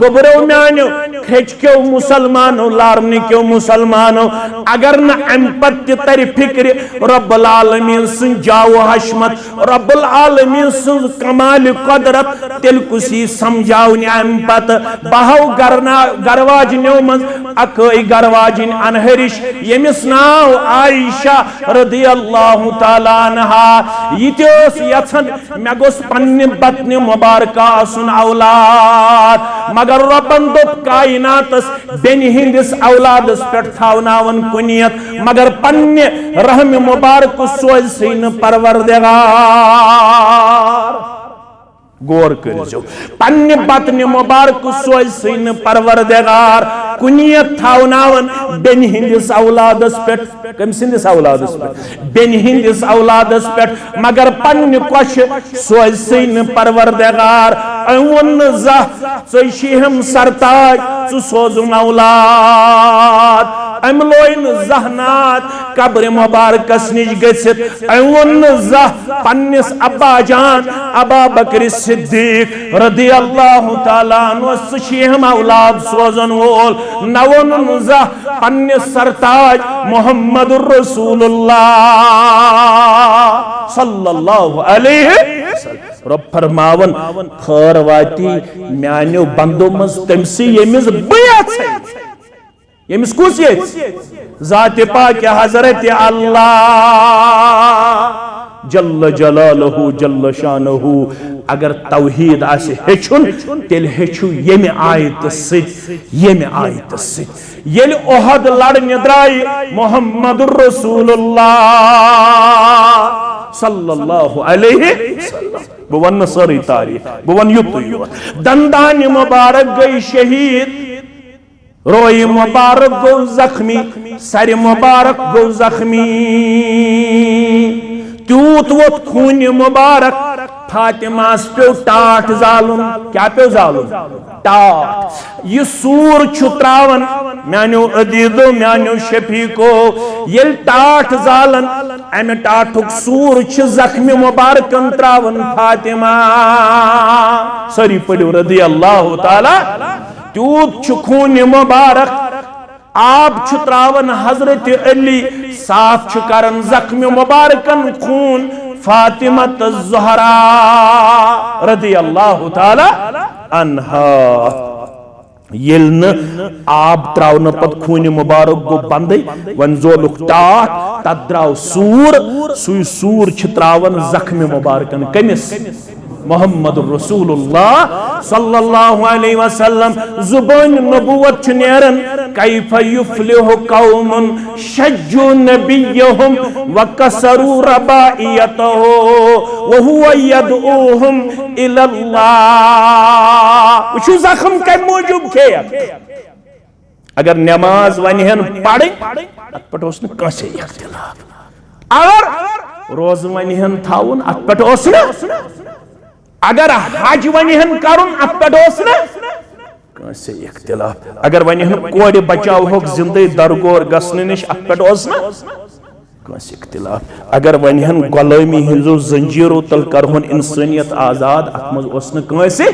गोबरो म्यानो खेच क्यों मुसलमानो लारने क्यों मुसलमानो अगर न अम्पत्य तरी फिक्र रब्बुल आलमीन सुन जाओ हशमत रब्बुल आलमीन सुन कमाल कुदरत तिल कुसी समझाओ ने अम्पत बहाव गरवाजिनो मज अकई गरवाजिन अनहरिश यमिस नाव आयशा रदी अल्लाह ताला अन्हा यितोस यछन मे गोस बतन मुबारक सुन औलाद मगर रबन दोप कायनातस बेन हिंदिस औलादस पे थावनावन कुनियत मगर पन्ने रहम मुबारक सोज सिन परवरदिगार गौर करिजो पन्ने बतन मुबारक सोज सिन परवरदिगार कुनियत थावनावन बेन हिंदिस औलादस पे कम सिंदिस औलादस पे बेन हिंदिस औलादस पे मगर पन्ने कोश सोज सिन परवरदिगार अवन जा हम सरताज सु सोजुन औलाद अमलोइन जहनात कब्र मुबारकस निज गसित अवन जा पन्निस अब्बा जान अबा बकर सिद्दीक रदी अल्लाह ताला अन्हु हम औलाद सोजन वोल नवन जा पन्निस सरताज मोहम्मदुर रसूलुल्लाह सल्लल्लाहु अलैहि रब फरमावन खैर वाती म्यानो बंदो मज तमसी यमिस बयात यमिस कुस ये जात पाक हजरत अल्लाह जल्ल जलालहु जल्ल शानहु अगर तौहीद आसे हेचुन तेल हेचु येमे आयत सित येल ओहद लड़ने द्राई मोहम्मदुर रसूलुल्लाह सल्लल्लाहु अलैहि वसल्लम बह वन सारी तारीख बह वन युत दंदान मुबारक गई शहीद रोई मुबारक गो जख्मी सर मुबारक गो जख्मी त्यूत वोत खून मुबारक फातिमा पे टाट जालुन क्या पे जालुन टाट यह सूर छुत्रावन म्यानो अदीदो म्यानो शफीको ये टाट जालन अमे टाटुक सूर छ जख्मी मुबारकन त्रावन फातिमा सरी पड़ो रदी अल्लाह ताला त्यूत छ खून मुबारक आप छ त्रावन हजरत अली साफ छ करन जख्मी मुबारकन खून फातिमा ज़हरा रदी अल्लाह ताला अन्हा येल आब त्रावन पत खून मुबारक गो बंद वन जोलुक टाट तत द्राव सूर सुई सूर छ त्रावन जख्मी मुबारकन कमिस मोहम्मद रसूलुल्लाह सल्लल्लाहु अलैहि वसल्लम जुबान नबुवत छ नेरन कैफ युफ्लिहु कौमुन शज्जु नबियहुम व कसरू रबाइयतहु व हुवा यदऊहुम इलल्लाह वशु जख्म के मौजूब के अगर नमाज वनहन पढ़ अत पट ओस न कसे इख्तिलाफ अगर रोज वनहन थाउन अत पट ओस न अगर हज वनहन करुन अत पे कसे इख्तिलाफ अगर वनहन कोर बचाव होक जिंदे दरगोर गसने निश अत पे कसे इख्तिलाफ अगर वनहन गुलामी हिंजो जंजीरो तल करहुन इंसानियत आजाद अत मज ओस न कसे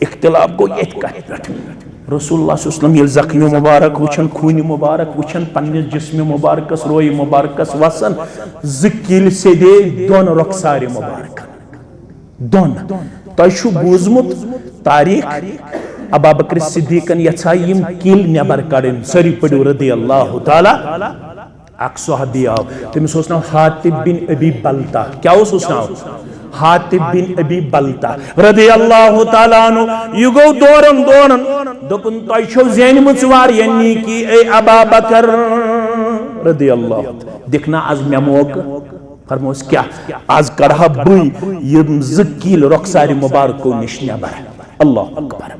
इख्तिलाफ गो ये कत पे रसूलुल्लाह सल्लल्लाहु अलैहि वसल्लम जख्मी मुबारक वुचन खून मुबारक वुचन पन्निस जिस्म मुबारकस रोई मुबारकस वसन जिकिल से दे दोन रखसार मुबारक दोन तु बूजमुत तारीख अबू बकर सिद्दीकन यछा यम किल नेबर कड़न सरी पड़ो रदी अल्लाह ताला अख सहाबी आव तमिस ओस नाव हातिब बिन अबी बलता क्या ओस नाव हातिब बिन अबी बलता रदी अल्लाह ताला अनु यह गो दोरन दोरन दोपन तु छो जेनमुच वारियनी की ए अबू बकर रदी अल्लाह दिखना आज मे मौका फरमोस क्या आज कड़ा बुई यम ज़कील रखसार मुबारक निश नेबर अल्लाह अकबर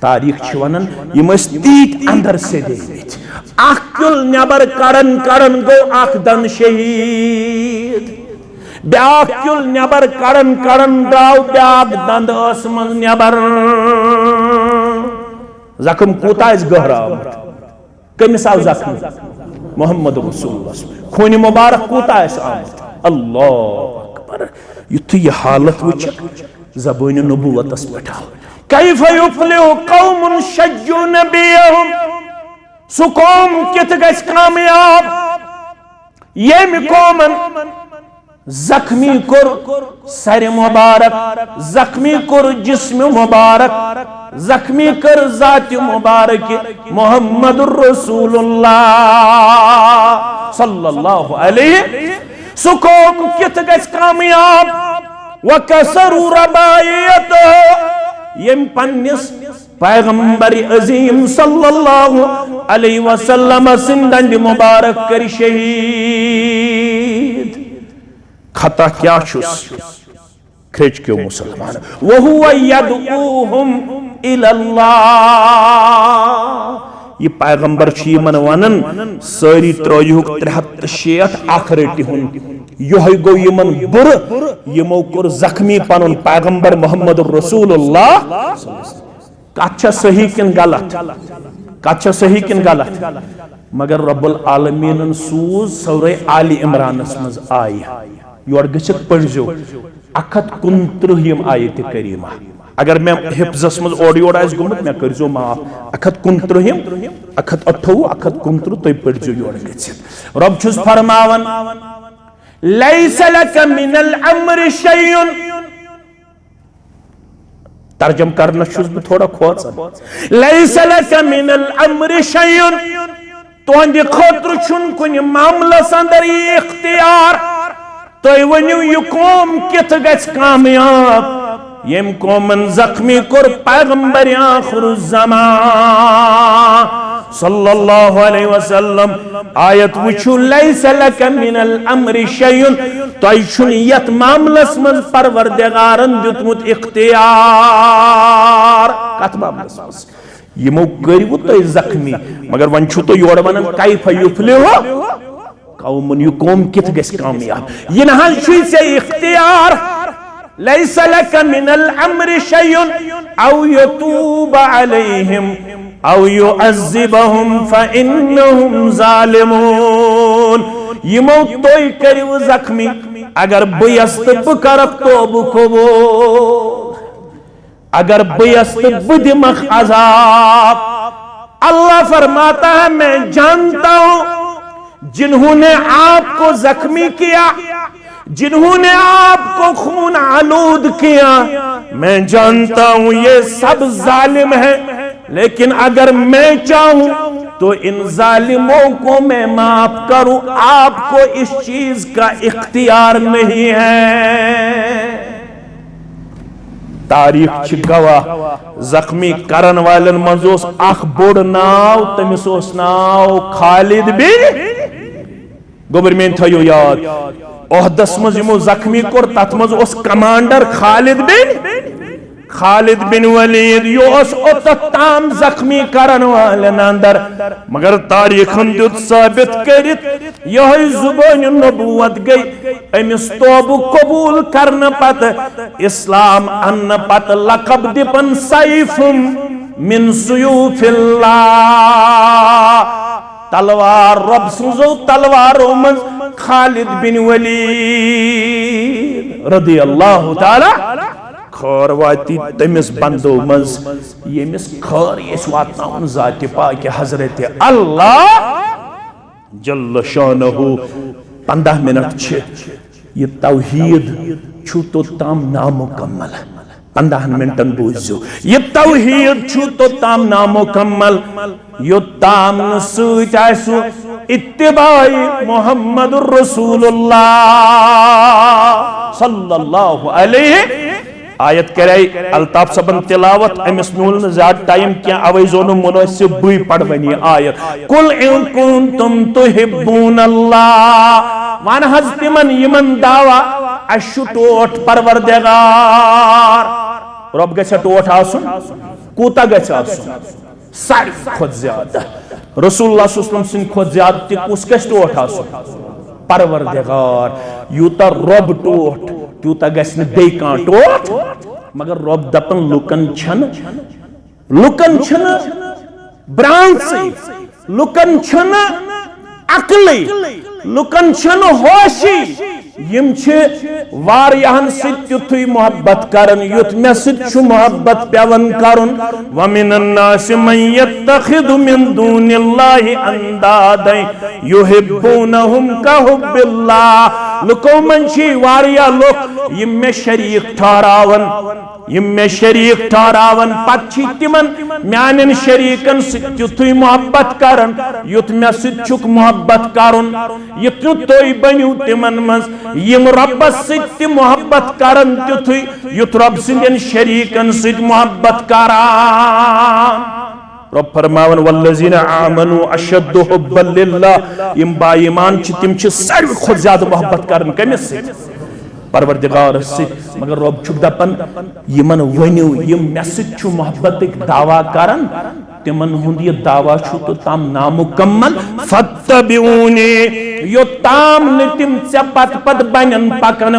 तारीख वनान यम तीत अंदर से देत अकिल नेबर कड़न कड़न गो अख दन शहीद ब्याक किल नेबर कड़न कड़न द्राव ब्याक दंद मन नेबर जख्म कूता गहराव कमिस आव जख्म मोहम्मद रसूलुल्लाह खून मुबारक कूता आमत अल्लाह अकबर युथ यह हालत वुच ज़बान नबुवतस पे कैफ युफ्लिहु कौमुन शज्जु नबियहुम सु कौम कित गस कामयाब येम कौमन जख्मी कुर सर मुबारक जख्मी कुर जिस्म मुबारक जख्मी कर जात मुबारक मोहम्मदुर रसूलुल्लाह सल्लल्लाहु अलैहि सुकोम कित गस कामयाब व कसरू रबायत यम पन्निस पैगंबर अजीम सल्लल्लाहु अलैहि वसल्लम सिंदंड मुबारक कर शहीद खता क्या छुस खेच क्यों मुसलमान व हुवा यदऊहुम इलल्लाह ये पैगंबर यमन वनन सारी त्रोयुक 360 आखरटी हुन यह गो यमन बुर यमो कोर जख्मी पनुन पैगंबर मोहम्मद रसूलुल्लाह कच्चा सही किन गलत कच्चा सही किन गलत मगर रब्बुल आलमीन सूज सूरह आली इमरान मज आय योर गछक पढ़जो 129 आयत करीमा अगर मैं हिफ्जस मज ओड योड आस गुमत मैं करजो माफ 129 128 129 तय पढ़जो योड गछित रब छुस फरमावन लैस लक मिनल अम्र शैउन तर्जम करना छुस बह थोड़ा खोच लैस लक मिनल अम्र शैउन तुहंद खतर छुन कुन मामलस अंदर इख्तियार तुम वनु यह कौम कित गछ कामयाब यम कौमन जख्मी कोर पैगंबर आखिरुज़्ज़मान सल्लल्लाहु अलैहि वसल्लम आयत वुचु लैसा लक मिनल अम्रि शैउन तोय छुन यत मामलस मन परवरदिगारन दितमुत इख्तियार कत मामलस मस यमो करवु तोय जख्मी मगर वन छु तो योर वनन कैफ युफ्लिहु कौमन यु कौम कित गस कामयाब ये नहल छु से इख्तियार लैसा लक मिनल अम्रि शैउन औ यतूब अलैहिम औ युअज़्ज़िबहुम फ़इन्नहुम ज़ालिमून यमो तोय करिव जख्मी अगर बयस्त बकरक तौबा कबूल अगर बयस्त बदिमख अज़ाब अल्लाह फरमाता है मैं जानता हूं जिन्होंने आपको जख्मी किया जिन्होंने आपको खून आलूद किया मैं जानता हूं ये सब जालिम है लेकिन अगर मैं चाहूं तो इन जालिमों को मैं माफ करूं आपको इस चीज का इख्तियार नहीं है तारीख गवाह जख्मी करन वालन मज अख बोड़ नाव तमिस नाव खालिद बिन गोबर में थयो याद ओहदस मज यमो जख्मी कोर तथ मज कमांडर खालिद बिन वलीद योस ताम जख्मी करन वालन अंदर मगर तारीखन दुत साबित करित यह जुबान नबुवत गई अमिस तौबा कबूल करने पत इस्लाम अन्न पत लकब दिपन सैफुम मिन सुयूफिल्लाह तलवार रब सुजो तलवारों मज खालिद बिन वलीद रदियल्लाहु ताला खर वाती तमिस बंदो मज यमिस खर यस वातनाउन जाति पाक हजरत अल्लाह जल्ल शानहु 15 मिनट छ ये तौहीद छु तो ताम नामुकम्मल 15 मिनटन बूझो ये तौहीद छु तो ताम नामुकम्मल यो ताम नसूत आसु इत्तिबाई मुहम्मदुर रसूलुल्लाह सल्लल्लाहु अलैहि आयत करे अल्ताफ सबन तिलावत अमिस मूल ज्यादा टाइम क्या अवै जोनो मुनासिब बुई पढ़वनी आयत कुल इन कुंतुम तुहिब्बूनल्लाह वन हज तिमन यमन दावा अशु टोट परवरदिगार रब गछ टोट आसुन कूता गछ आसुन सारी खुद ज्यादा रसूलुल्लाह सल्लल्लाहु अलैहि वसल्लम सिन खुद ज्यादा कुस गछ टोट आसुन परवरदिगार यूता रब टोट तूता गस बे कां टोट मगर रब दपन लुकन छन ब्रांच लुकन छन अकली लुकन छन होशी यम छे वारियाहन सित युथुई मोहब्बत करन युथ मे सित छु मोहब्बत पेवन करन व मिनन नास मन यत्तखिदु मिन दूनिल्लाहि अंदादै युहिब्बूनहुम का हुब्बिल्लाह लुको मन छी वारिया लोक यम मे शरीक ठहरावन पछी तिमन म्यानन शरीकन सित युथुई मोहब्बत करन युथ मे सित छुक मोहब्बत करन युथ तोय बन्यु तिमन मस यम रब्बस सित मोहब्बत करन तुथुई युथ रब सिंदन शरीकन सित मोहब्बत करान रब फरमावन वल्लज़ीना आमनु अशद्दु हुब्बन लिल्लाह यम बाईमान छ तिम छ सारी खुद ज्यादा मोहब्बत करन कमिस सित परवरदिगार सित मगर रब छु दपन यमन वन्यु यम मे सित छु मोहब्बत दावा करन तिमन हुंद ये दावा छु तो ताम नामुकम्मल फत्तबिऊनी यो ताम ने तिम से पत पत बनन पकन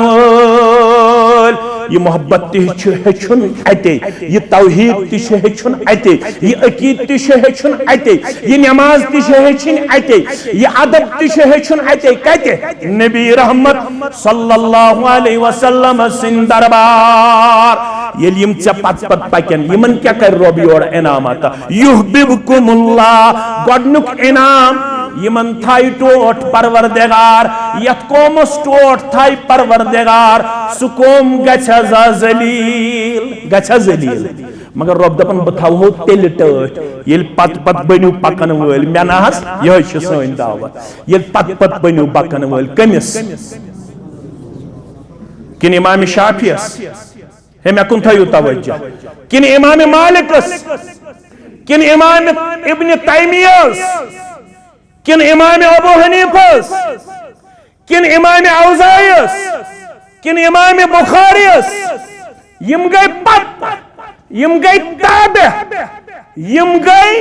ये मोहब्बत ति हेछुन अते ये तौहीद ति हेछुन अते ये अकीद ति हेछुन अते ये नमाज ति हेछिन अते ये अदब ति हेछुन अते कते नबी रहमत सल्लल्लाहु अलैहि वसल्लम सिन दरबार ये लिम च पत पत पकन यमन क्या कर रब योर इनाम आता युहब्बुकुमुल्लाह गडनुक इनाम यमन थाई टोट परवरदिगार यत कोमस टोट थाई परवरदिगार सुकोम गछा जलील मगर रब दपन बथावो तेल टट ये पत पत बन्यु पकन वल मेनाहस यह छ सइन दावत ये पत पत बन्यु पकन वल कमिस किन इमाम शाफियस हे मैं कुन थयु तवज्जो किन इमाम मालिकस किन इमाम इब्न तैमियस किन इमाम अबू हनीफस किन इमाम औज़ाईस किन इमाम बुखारीस यम गए पत यम गए ताबे यम गए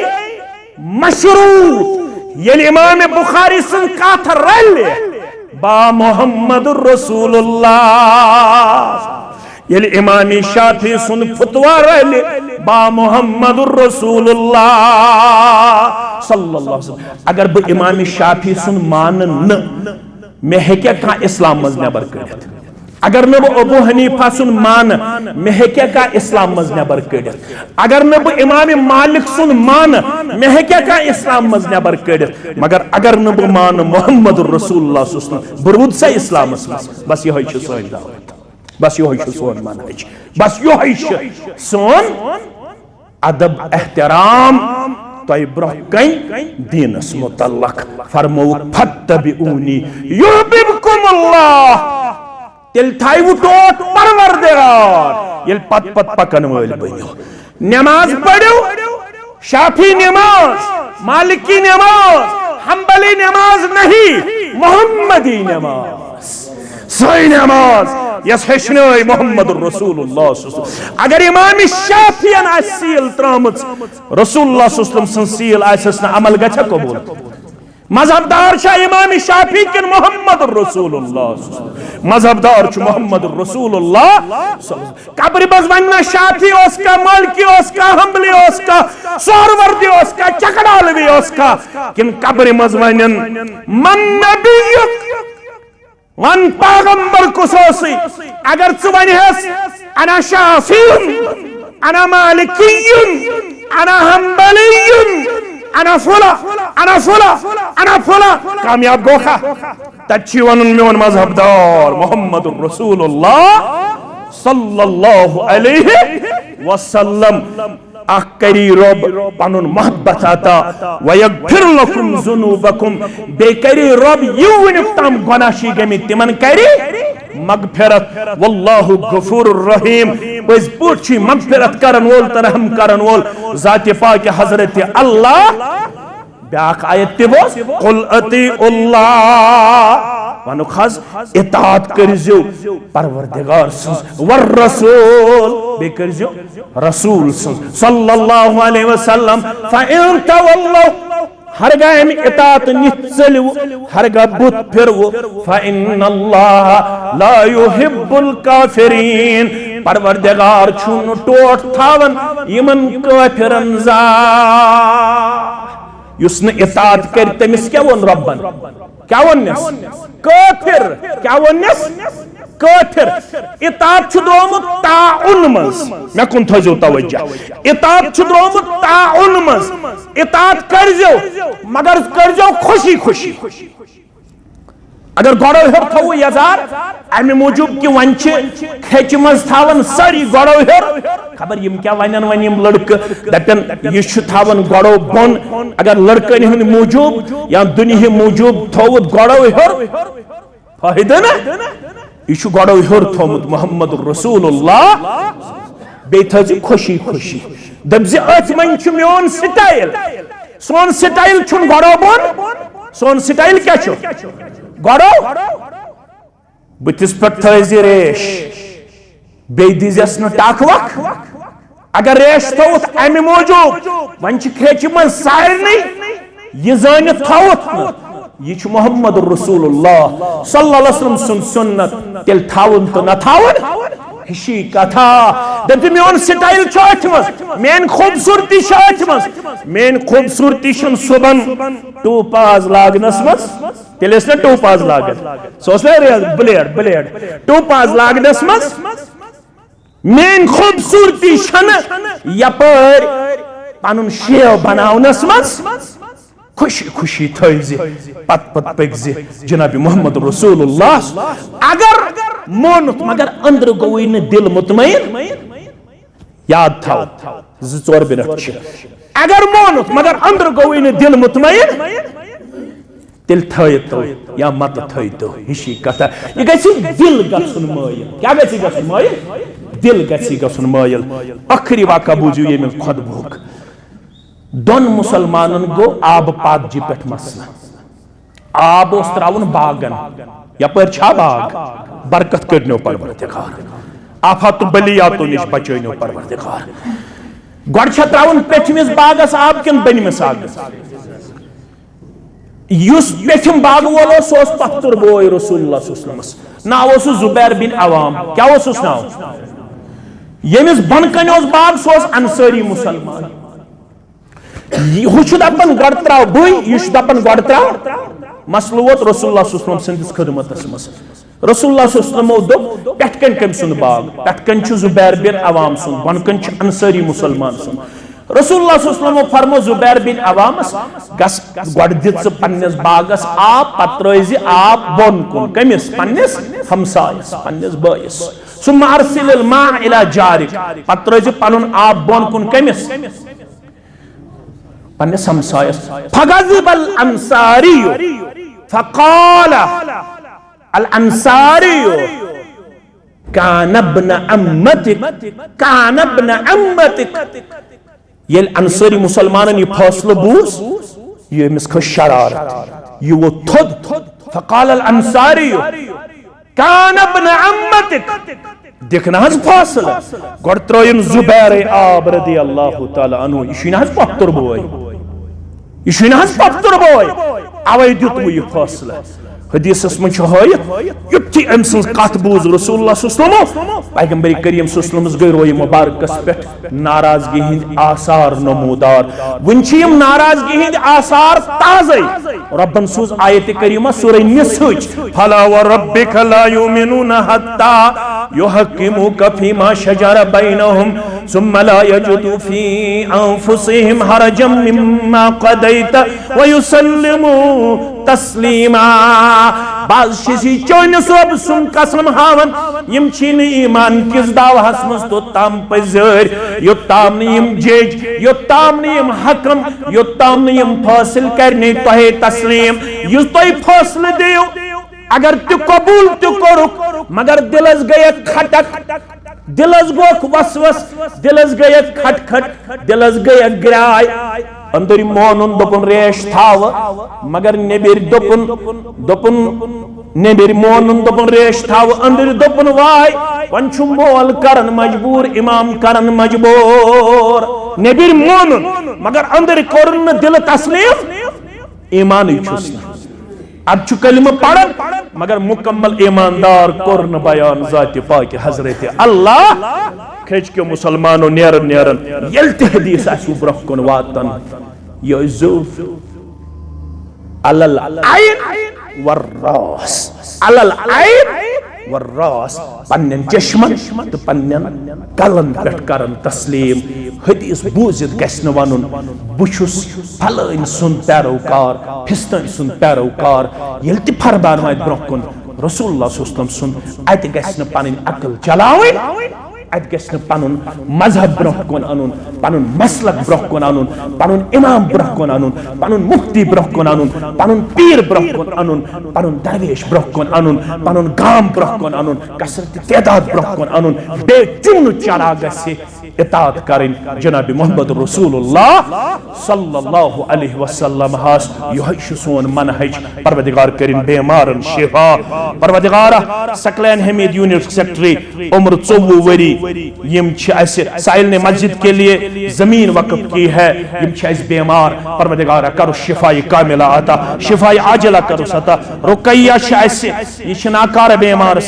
मशरूत ये इमाम बुखारी सन कथ रल बा मुहम्मदुर रसूलुल्लाह ये इमाम शाफी सुन फतवा रल बा मुहम्मदुर रसूलुल्लाह सल्लल्लाहु अलैहि वसल्लम अगर बह इमाम शाफी सुन मान न मे हेक्या का इस्लाम मज नेबर कड़ित अगर न बह अबू हनीफा सुन मान मे हेक्या का इस्लाम मज नेबर कड़ित अगर न बह इमाम मालिक सुन मान मे हेक्या का इस्लाम मज नेबर कड़ित मगर अगर न बह मान मुहम्मदुर रसूलुल्लाह सल्लल्लाहु अलैहि वसल्लम बरूद से इस्लाम बस यह सोन दावत बस यह सोन मनहज बस यह सोन अदब एहतराम तय ब्रोह कई दीनस मुतल्लक फरमो फत्तबिऊनी युहिब्बुकुमुल्लाह तेल थायु टोट परवरदिगार ये पत पत पकन वल बनो नमाज पढ़ो शाफी नमाज मालिकी नमाज हम्बली नमाज नहीं मोहम्मदी नमाज सही नमाज यस हेशनो मुहम्मदुर रसूलुल्लाह अगर इमाम शाफियन सील त्रमत रसूलुल्लाह सल्लल्लाहु अलैहि वसल्लम सील आसना अमल गछ कबूल मजहबदार छ इमाम शाफी किन मुहम्मदुर रसूलुल्लाह मजहबदार छ मुहम्मदुर रसूलुल्लाह कब्र बस वन्ना शाफी उसका मालिकी उसका हम्बली उसका सोरवर्दी उसका चकड़ालवी उसका किन कब्र मज वनन मन नबियुक वन पैगंबर कुसोसी अगर तु वनहस अना शाफियुन अना मालिकियुन अना हम्बलियुन अना फुला अना फुला अना फुला कामयाब गोखा तच्ची वनुन मेवन मजहबदार मुहम्मदुर रसूलुल्लाह सल्लल्लाहु अलैहि वसल्लम अकरी रब पनुन मोहब्बत आता वयगफिर लकुम जुनूबकुम बेकरी रब युवन तम गुनाशी गमि तिमन करी मगफिरत वल्लाहु गफूरुर रहीम बस पूछी मगफिरत करन वोल तरहम करन वोल जात पाक हजरत अल्लाह ब्याक आयत तिबोस कुल अतिउल्लाह वनु खज इताअत करजो परवरदिगार सज वर रसूल बे करजो रसूल सज सल्लल्लाहु अलैहि वसल्लम फइन तवल्लु हरगा हम इताअत निचलु हरगा बुत फिरवु फइन्नल्लाह ला युहिब्बुल काफिरीन परवरदिगार छुन टोट थावन यमन काफिरन जा युसने इताअत कर तमिस क्या वन रब्बन क्या वनस काफिर क्या वनस काफिर इताअत छु द्रोमुत ताउन मज मैं कुन थजो तवज्जो इताअत छु द्रोमुत ताउन मज इताअत करजो मगर करजो खुशी खुशी अगर गड़ो हेर थो यजार अमे मूजूब कि वन खेच मज थावन सारी गड़ो हेर खबर यम क्या वनन वन यम लड़क दपन यह थावन गड़ो बन अगर लड़कन हन मूजूब या दुनिया मूजूब थोवत गड़ो हेर फायदा ना यह गड़ो हेर थोमुत मुहम्मदुर रसूलुल्लाह बेथज खुशी खुशी दबज अथ मन छु मेन स्टाइल सोन स्टाइल छुन गड़ो बन सोन स्टाइल क्या छु गड़ो बुतिस पर थजी रेश बे दिजस न टाक वक अगर रेश थोत अमे मौजूद वन खेच मन सारनी यह जान थोत यह मुहम्मदुर रसूलुल्लाह सल्लल्लाहु अलैहि वसल्लम सुन सुन्नत तेल थावन तो न थावन हिशी कथा दप मेन स्टाइल मेन खूबसूरती मेन खूबसूरती सुबन टूपाज लागनस मज तेल ना टूपाज लागत सह ब्लेड ब्लेड टूपाज लागनस मज मेन खूबसूरती यपर पन शेव बनावनस मज खुशी खुशी थी पत पत पकि जनाब मोहम्मद रसूलुल्लाह अगर मोनुत मगर अंदर गोई न दिल मुतमईन याद था 2-4 मिनट अगर मोनुत मगर अंदर गोई न दिल मुतमईन तेल थो या मत थो हिशी कथा यह दिल गन मायल क्या गन मायल दिल गन मायल आखिरी वाक़ा बूझू ये खुदबुक दोन मुसलमानन गो आब पादजी पे मसला आब त्रावन बागन यपर छा बाग बरकत करो परवरदिगार आफात बलियातो निश बचो परवरदिगार गोड़ त्रावन पेठमिस बागस आब किन बनमिस आगस युस पेठम बाग वोलो सो पत्तर बोय रसूलुल्लाह सल्लल्लाहु अलैहि वसल्लम नाव जुबैर बिन अवाम क्या नाव यमिस बनकन बाग सो अंसारी मुसलमान हु दपन गड़ त्राव बई यह दपन गड़ त्राव मसल वोत रसूलुल्लाह सल्लल्लाहु अलैहि वसल्लम सिंदिस खिदमतस मस रसूलुल्लाह सल्लल्लाहु अलैहि वसल्लम दोप पेठकन कम सुन बाग पेठकन जुबैर बिन अवाम सुन बनकन अंसारी मुसलमान सुन रसूलुल्लाह सल्लल्लाहु अलैहि वसल्लम फरमो जुबैर बिन अवामस गस गड़ दित पन्निस बागस आप पत्रज आप बोन कुन कमिस पन्निस हमसायस पन्निस बायस सुम्मा अरसिल मा इला जारिक पत्रज पनुन आप बोन कुन कमिस पन्निस हमसायस फगज़िबल अंसारी फक़ाल अल अंसारी कान इब्न अम्मतिक येल अंसारी मुसलमानन ये फैसला बूस ये मिस शरारत ये वो थुद फक़ाल अल अंसारी कान इब्न अम्मतिक देखना हज फैसला गोड़ त्रयन जुबैर आब रदियल्लाहु तआला अन्हु यह हज पत्तर बोय यह हज पत्तर बोय अवै दित वो ये फैसला हदीसस मन युति अम सज कत बूज रसूलुल्लाह सल्लल्लाहु अलैहि वसल्लम पैगंबर करीम सल्लल्लाहु अलैहि वसल्लम गई रोय मुबारकस पे नाराजगी हिंद आसार नमूदार वुन नाराजगी हिंद आसार ताज़े रब्बन सूज आयत करीमा सूरह निसज फला व रब्बिक ला युमिनूना हत्ता युहक्किमुका फीमा शजर बैनहुम सुम्मा ला यजिदू फी अनफुसिहिम हरजम मिम्मा क़दैत व युसल्लिमू तस्लीमा बाज शिशी चोन सोब सुन कसम हावन यम छिन ईमान किस दावहस मस तो ताम पजर योताम नियम जज योताम नियम हकम योताम नियम फैसल करने तोहे तस्लीम युस तोय फैसल दियो अगर तु कबूल तु करुक मगर दिलस गय खटक दिलस गोख वसवस दिलस गय खटखट दिलस गय ग्राय अंदर मोहन दोपन रेश थाव मगर नेबिर दोपन नेबिर मोहन दोपन रेश थाव अंदर दोपन वाय वन छु मोल करन मजबूर इमाम करन मजबूर नेबिर मोहन मगर अंदर करन दिल तस्लीम ईमान छुस अब छु कलमा पढ़न मगर मुकम्मल ईमानदार करन बयान जात पाक हजरत अल्लाह खच के मुसलमानो नेरन नेरन यल ते हदीस आसु ब्रह कोन वातन युजुफ अलल आइन वर्रास अलल आइन वर्रास पन्नन चश्मन तो पन्नन कलन पेट करन तस्लीम हदीस बूजित गस्न वनुन बुछुस फलाइन सुन पैरोकार फिस्तन सुन पैरोकार यल ते फरमान वायत ब्रह कोन रसूलुल्लाह सल्लल्लाहु अलैहि वसल्लम सुन अत गस्न पन अकल चलावे अत गस्न पनुन मजहब ब्रह कोन अनुन पनुन मसलक ब्रह कोन अनुन पनुन इमाम ब्रह कोन अनुन पनुन मुफ्ती ब्रह कोन अनुन पनुन पीर ब्रह कोन अनुन पनुन दरवेश ब्रह कोन अनुन पनुन गाम ब्रह कोन अनुन कसरत तादाद ब्रह कोन अनुन बे चुन चला गसे इताअत करें जनाब मोहम्मद रसूलुल्लाह सल्लल्लाहु अलैहि वसल्लम हास यह सोन मनहज परवरदिगार करें बेमारन शिफा परवरदिगार सकलैन हमीद यूनिट सेक्रेटरी उम्र 24 वरी यम साइल ने मस्जिद के लिए जमीन वक्फ की है यम बेमार परवरदिगार करो शिफाई कामिला अता शिफाई आजिला करो सता रुकैया यह नाकार बेमार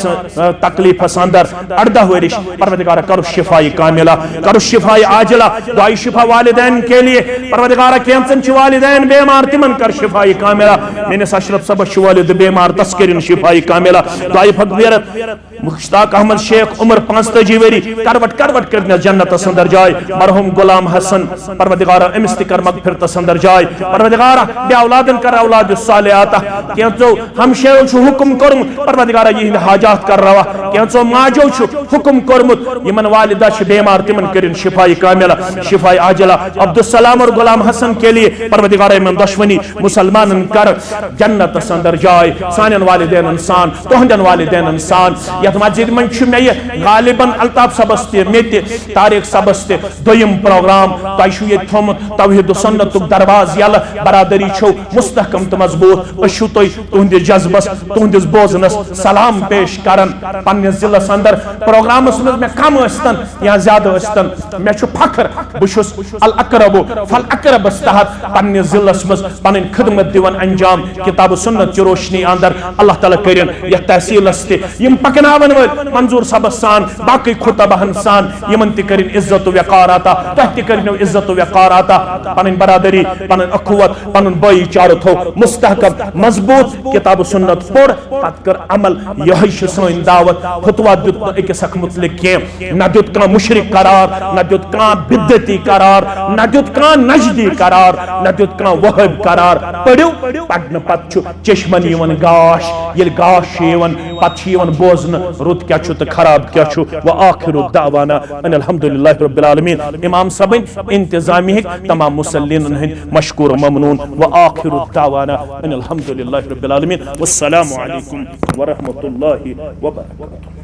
तकलीफ अंदर 18 वरिश परवरदिगार करो शिफाई कामिला करो शिफाई आजिला दुआई शिफा वालिदैन के लिए परवरदिगार कैंसन वालिदैन बेमार तिमन कर शिफाई कामिला मैंने अशरफ सब वालिद बेमार तस्करिन शिफाई कामिला दुआई फगफिरत मुश्ताक अहमद शेख उम्र 85 वरी करवट करवट कर जन्नत अंदर जाय मरहूम गुलाम हसन परवरदिगार अमिस कर मगफिरत अंदर जाय परवरदिगार बे औलादन कर औलाद सालिहात केचो हमशे हुक्म करम परवरदिगार यह हाजात कर रवा केचो माजो हुक्म करमुत यमन वालिदा बीमार तिमन करिन शिफाई कामिला शिफाई आजिला अब्दुल सलाम और गुलाम हसन के लिए परवरदिगार इमन दुश्मनी मुसलमान कर जन्नत अंदर जाय सानन वालिदैन इंसान तोहंदन वालिदैन इंसान यत मस्जिद मन मे गालिबन अल्ताफ सबस मे तारिक सबस दोयम प्रोग्राम तु ये थोमुत तौहीद सुन्नत दरवाज यल बरादरी छो मुस्तहकम तो मजबूत अशु तुहंदिस जज्बस तुहंदिस बोजनस सलाम पेश करन पन्ने जिलस अंदर प्रोग्रामस में मे कम अस्तन या ज्यादा अस्तन मे फखर बुशुस अल अकरब फल अकरबस तहत पन्ने जिलस में पन खिदमत दिवन अंजाम किताब सुन्नत की रोशनी अंदर अल्लाह ताला करिन यह तहसीलस यम पकनावन वल मंजूर सबस सान बाकी खुतबहन सान यमन त करिन इज्जत वकार आता तह करिन इज्जत वकार आता पन बरादरी पन अखुवत पन भाईचार थो मुस्तहकम मजबूत किताब सुन्नत पढ़ पत कर अमल यही सन दावत फतवा दुत अकिस हक मुतलिक के न दुत का मुशरिक करार न दुत का बिदती करार न दुत का नजदी करार न दुत का वहब करार पढ़ो पढ़न पत चश्मन यवन गाश ये गाश यवन पत बोजन रुत क्या तो खराब क्या व आखिर दावाना अनिल हम्दुलिल्लाहि रब्बिल आलमीन इमाम सबन इंतजामी तमाम मुसल्लिन मशकूर ममनून व आखिर दावाना अनिल हम्दुलिल्लाहि रब्बिल आलमीन वस्सलामु अलैकुम व रहमतुल्लाहि व बरकातुहू।